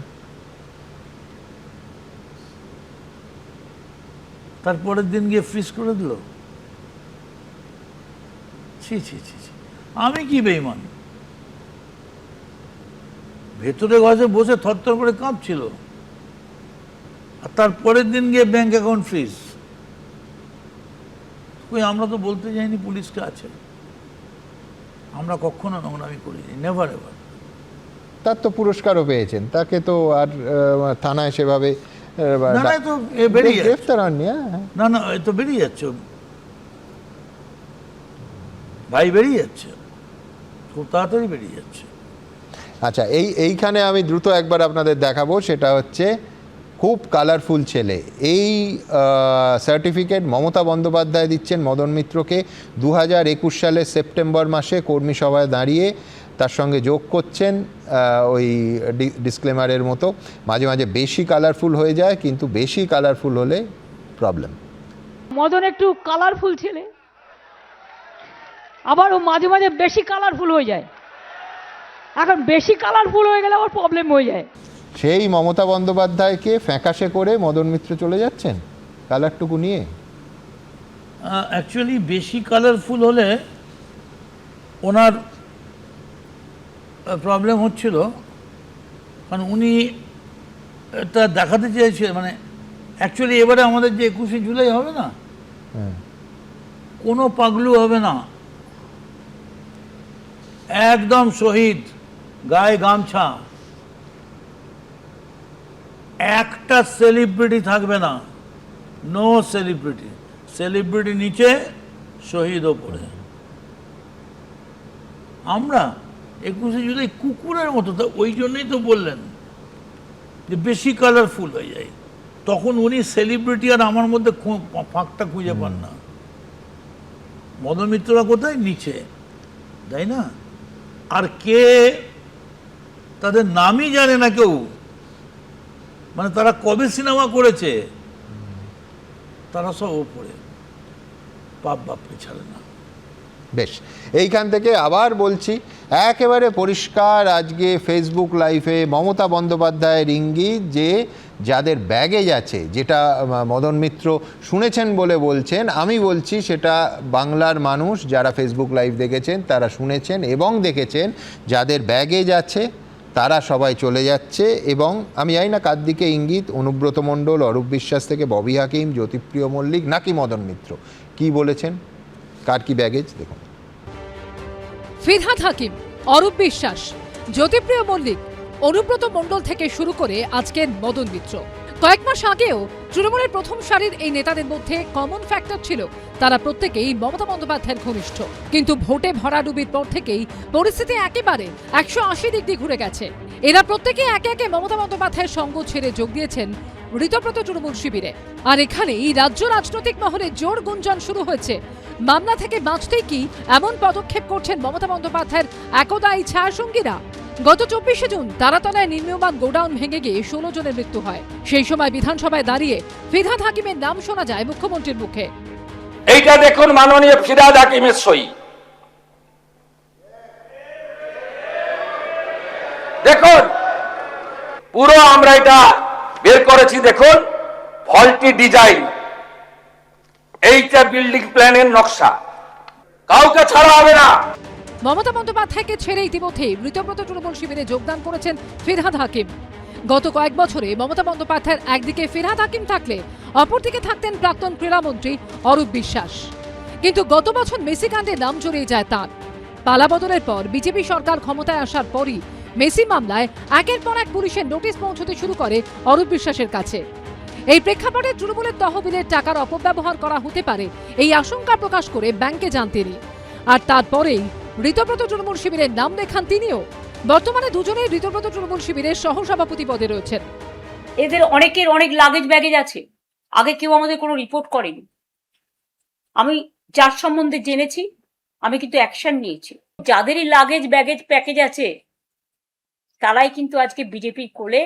তারপরের দিন গিয়ে ফ্রিজ করে দিল। ছি ছি ছি ছি, আমি কি বেঈমান? ভেতরে ঘরে বসে থরথর করে কাঁপছিল, আর তারপরের দিন গিয়ে ব্যাংক অ্যাকাউন্ট ফ্রিজ। আমরা তো বলতে যাইনি পুলিশকে আছে, আমরা কখনো নোংরামি করিনি, নেভার এভার। তার তো পুরস্কারও পেয়েছেন, তাকে তো আর থানায় সেভাবে গ্রেফতার হননি। না না, এ তো বেরিয়ে যাচ্ছে, ভাই বেরিয়ে যাচ্ছে, খুব তাড়াতাড়ি বেরিয়ে যাচ্ছে। আচ্ছা, এইখানে আমি দ্রুত একবার আপনাদের দেখাবো, সেটা হচ্ছে খুব কালারফুল ছেলে। এই সার্টিফিকেট মমতা বন্দ্যোপাধ্যায় দিচ্ছেন মদন মিত্রকে 2021 সালের সেপ্টেম্বর মাসে কর্মী সভায় দাঁড়িয়ে তার সঙ্গে যোগ করছেন ওই ডিসক্লেমারের মতো। মাঝে মাঝে বেশি কালারফুল হয়ে যায়, কিন্তু বেশি কালারফুল হলে প্রবলেম। মদন একটু কালারফুল ছেলে, আবার ও মাঝে মাঝে বেশি কালারফুল হয়ে যায়। এখন বেশি কালারফুল হয়ে গেলে আবার প্রবলেম হয়ে যায়। সেই মমতা বন্দ্যোপাধ্যায়কে ফ্যাকাশে করে মদন মিত্র চলে যাচ্ছেন কালারটুকু নিয়ে। অ্যাকচুয়ালি বেশি কালারফুল হলে ওনার প্রবলেম হচ্ছিল, কারণ উনি এটা দেখাতে চেয়েছিলেন, মানে অ্যাকচুয়ালি এবারে আমাদের যে 21শে জুলাই হবে না, কোনো পাগলু হবে না, একদম শহীদ, গায়ে গামছা, একটা সেলিব্রিটি থাকবে না, নো সেলিব্রিটি, সেলিব্রিটি নিচে, শহীদ ওপরে। আমরা 21শে জুলাই কুকুরের মতো, ওই জন্যই তো বললেন যে বেশি কালারফুল হয়ে যায়, তখন উনি সেলিব্রিটি আর আমার মধ্যে ফাঁকটা খুঁজে পান না। মদন মিত্ররা কোথায়? নিচে, তাই না? আর কে তাদের নামই জানে না কেউ, মানে তারা কবে সিনেমা করেছে, তারা সব ওপরে, বাপ বাপকে ছাড়ে না। বেশ, এইখান থেকে আবার বলছি, একেবারে পরিষ্কার আজকে ফেসবুক লাইভে মমতা বন্দ্যোপাধ্যায়ের ইঙ্গিত যে যাদের ব্যাগেজ আছে, যেটা মদন মিত্র শুনেছেন বলে বলছেন, আমি বলছি সেটা বাংলার মানুষ যারা ফেসবুক লাইভ দেখেছেন তারা শুনেছেন এবং দেখেছেন, যাদের ব্যাগেজ আছে তারা সবাই চলে যাচ্ছে। এবং আমি জানি না কার দিকে ইঙ্গিত, অনুব্রত মণ্ডল, অরূপ বিশ্বাস থেকে ববি হাকিম, জ্যোতিপ্রিয় মল্লিক নাকি মদন মিত্র, কি বলেছেন, কার কি ব্যাগেজ দেখুন। ফিরহাদ হাকিম, অরূপ বিশ্বাস, জ্যোতিপ্রিয় মল্লিক, অনুব্রত মণ্ডল থেকে শুরু করে আজকের মদন মিত্র। কয়েক মাস আগেও তৃণমূলের প্রথম সারির এই নেতাদের মধ্যে কমন ফ্যাক্টর ছিল তারা প্রত্যেকেই মমতা বন্দ্যোপাধ্যায়ের ঘনিষ্ঠ। কিন্তু ভোটে ভরাডুবির পর থেকেই পরিস্থিতি একেবারে 180 ডিগ্রি ঘুরে গেছে। এরা প্রত্যেকে একে একে মমতা বন্দ্যোপাধ্যায়ের সঙ্গ ছেড়ে যোগ দিয়েছেন ঋতব্রত তৃণমূল শিবিরে। আর এখানেই রাজ্য রাজনৈতিক মহলে জোর গুঞ্জন শুরু হয়েছে, মামলা থেকে বাঁচতেই কি এমন পদক্ষেপ করছেন মমতা বন্দ্যোপাধ্যায়ের একদা এই ছায়াসঙ্গীরা। গত 24শে জুন তারাতলায় নির্মীয়মান গোডাউন ভেঙে গিয়ে 16 জনের মৃত্যু হয়। সেই সময় বিধানসভায় দাঁড়িয়ে ফিরহাদ হাকিমের নাম শোনা যায় মুখ্যমন্ত্রীর মুখে। এইটা দেখুন মাননীয় ফিরহাদ হাকিমের সই, দেখুন পুরো আমরা এটা বের করেছি, দেখুন ফল্টি ডিজাইন, এইটা বিল্ডিং প্ল্যানের নকশা, কাউকে ছাড়া হবে না। মমতা বন্দ্যোপাধ্যায়কে ছেড়ে ইতিমধ্যে ঋতব্রত তৃণমূল শিবিরে যোগদান করেছেন ফিরহাদ হাকিম। গত কয়েক বছরে মমতা বন্দ্যোপাধ্যায়ের একদিকে ফিরহাদ হাকিম থাকলে অপরদিকে থাকতেন প্রাক্তন ক্রীড়ামন্ত্রী অরূপ বিশ্বাস। কিন্তু গত বছর মেসি কাণ্ডে নাম জড়িয়ে যায় তাঁর। পালাবদলের পর বিজেপি সরকার ক্ষমতায় আসার পরই মেসি মামলায় একের পর এক পুলিশের নোটিশ পৌঁছতে শুরু করে অরূপ বিশ্বাসের কাছে। এই প্রেক্ষাপটে তৃণমূলের তহবিলের টাকার অপব্যবহার করা হতে পারে এই আশঙ্কা প্রকাশ করে ব্যাংকে যান তিনি। আর তারপরেই ঋতব্রত তৃণমূল শিবিরের নাম দেখান তিনিও। বর্তমানে দুজনেই ঋতব্রত তৃণমূল শিবিরের সহসভাপতি পদে রয়েছেন। এদের অনেকের অনেক লাগেজ ব্যাগেজ আছে, আগে কেউ আমাদের কোনো রিপোর্ট করেনি। আমি যার সম্বন্ধে জেনেছি আমি কিন্তু অ্যাকশন নিয়েছি। যাদেরই লাগেজ ব্যাগেজ প্যাকেজ আছে তারাই কিন্তু আজকে বিজেপির কোলে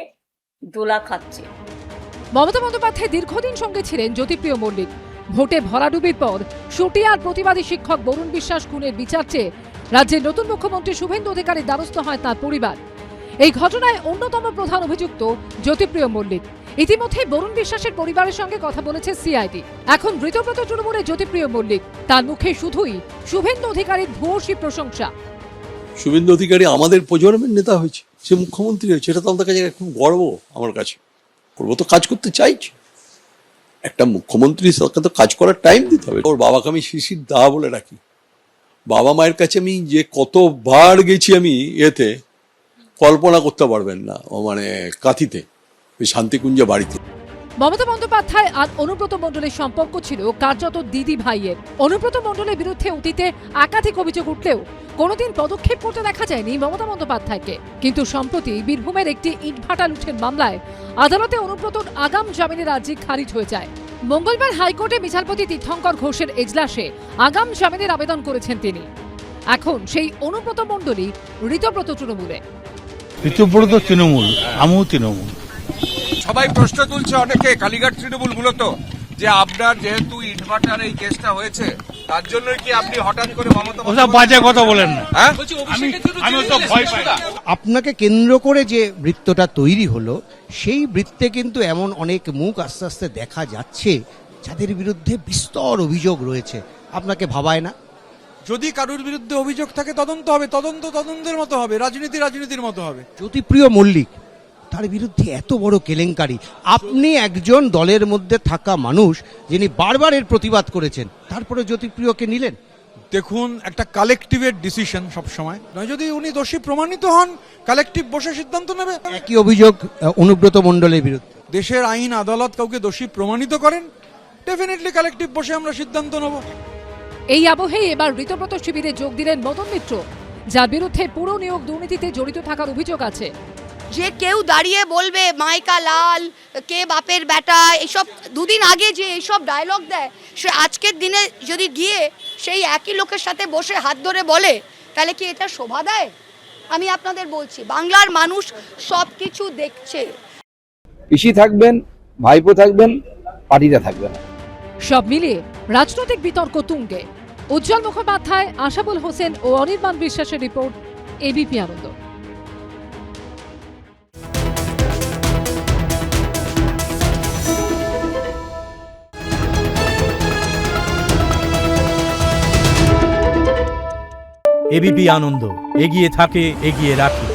দোলা খাচ্ছে। মমতা বন্দ্যোপাধ্যায় দীর্ঘদিন সঙ্গে ছিলেন জ্যোতিপ্রিয় মল্লিক। ভোটে ভরাডুবির পর শুটিয়ার প্রতিবাদী শিক্ষক বরুণ বিশ্বাস খুনের বিচার চেয়ে রাজ্যের নতুন মুখ্যমন্ত্রী শুভেন্দু অধিকারীর দ্বারস্থ হয় তার পরিবার। এই ঘটনায় অন্যতম প্রধান অভিযুক্ত জ্যোতিপ্রিয় মল্লিক। ইতিমধ্যে বরুণ বিশ্বাসের পরিবারের সঙ্গে কথা বলেছে সিআইডি। এখন ঋতব্রত তৃণমূলের জ্যোতিপ্রিয় মল্লিক, তার মুখে শুধুই শুভেন্দু অধিকারীর ভূয়সী প্রশংসা। শুভেন্দু অধিকারী আমাদের প্রজন্মের নেতা হয়েছে, সে মুখ্যমন্ত্রী হয়েছে, এটা তো আমাদের কাছে খুব গর্ব। আমার কাছে করবো তো, কাজ করতে চাইছি। একটা মুখ্যমন্ত্রী সরকার তো কাজ করার টাইম দিতে হবে। ওর বাবাকে আমি শিশির দা বলে রাখি। বাবা মায়ের কাছে আমি যে কতবার গেছি আমি এতে কল্পনা করতে পারবেন না, মানে কাঁথিতে, ওই শান্তিকুঞ্জ বাড়িতে। মমতা বন্দ্যোপাধ্যায় আর অনুব্রত মণ্ডলের সম্পর্ক ছিল কার্যত দিদি ভাইয়ের। অনুব্রত মণ্ডলের বিরুদ্ধে অতীতে একাধিক অভিযোগ উঠলেও কোনোদিন পদক্ষেপ করতে দেখা যায়নি মমতা বন্দ্যোপাধ্যায়কে। কিন্তু সম্প্রতি বীরভূমের একটি ইটভাটা লুঠের মামলায় আদালতে অনুব্রতর আগাম জামিনের আর্জি খারিজ হয়ে যায়। মঙ্গলবার হাইকোর্টে বিচারপতি তীর্থঙ্কর ঘোষের এজলাসে আগাম জামিনের আবেদন করেছেন তিনি। এখন সেই অনুব্রত মণ্ডলই ঋতব্রত তৃণমূলে। ঋতব্রত তৃণমূল, আমিও তৃণমূল। সবাই প্রশ্ন তুলছে অনেকে কালীঘাট তৃণমূল মূলত যে আপনার যেহেতু ইটভাটার এই কেসটা হয়েছে তার জন্য কি আপনি হঠাৎ করে মমতা ওসব বাজে কথা বলেন না। আমি তো ভয় পাই। আপনাকে কেন্দ্র করে যে বৃত্তটা তৈরি হলো, সেই বৃত্তে কিন্তু এমন অনেক মুখ আস্তে আস্তে দেখা যাচ্ছে যাদের বিরুদ্ধে বিস্তর অভিযোগ রয়েছে। আপনাকে ভাবায় না? যদি কারোর বিরুদ্ধে অভিযোগ থাকে তদন্ত হবে, তদন্ত তদন্তের মতো হবে, রাজনীতি রাজনীতির মতো হবে। জ্যোতিপ্রিয় মল্লিক তার বিরুদ্ধে এত বড় কেলেঙ্কারি, আপনি একজন দলের মধ্যে থাকা মানুষ যিনি বারবার এর প্রতিবাদ করেছেন, তারপরে জ্যোতিপ্রিয়কে নিলেন। দেখুন, একটা কালেকটিভের ডিসিশন সবসময় নয়, যদি উনি দোষী প্রমাণিত হন কালেকটিভ বসে সিদ্ধান্ত নেবে। একই অভিযোগ অনুব্রত মণ্ডলের বিরুদ্ধে। দেশের আইন আদালত কাউকে দোষী প্রমাণিত করেন, ডেফিনেটলি কালেকটিভ বসে আমরা সিদ্ধান্ত নেব। এই আবহেই এবার ঋতব্রত শিবিরে যোগ দিলেন মদন মিত্র, যার বিরুদ্ধে পুরো নিয়োগ দুর্নীতিতে জড়িত থাকার অভিযোগ আছে। যে কেউ দাঁড়িয়ে বলবে মাইকা লাল, কে বাপের বেটা, এসব দুদিন আগে যে এইসব ডায়লগ দেয়, সে আজকের দিনে যদি গিয়ে সেই একই লোকের সাথে বসে হাত ধরে বলে, তাহলে কি এটা শোভা দেয়? আমি আপনাদের বলছি, বাংলার মানুষ সব কিছু দেখছে। পিসি থাকবেন, ভাইপো থাকবেন, পার্টিটা থাকবে না। সব মিলিয়ে রাজনৈতিক বিতর্ক তুঙ্গে। উজ্জ্বল মুখোপাধ্যায়, আশাবুল হোসেন ও অনির্বাণ বিশ্বাসের রিপোর্ট, এবিপি আনন্দ। এবিপি আনন্দ, এগিয়ে থাকে, এগিয়ে রাখে।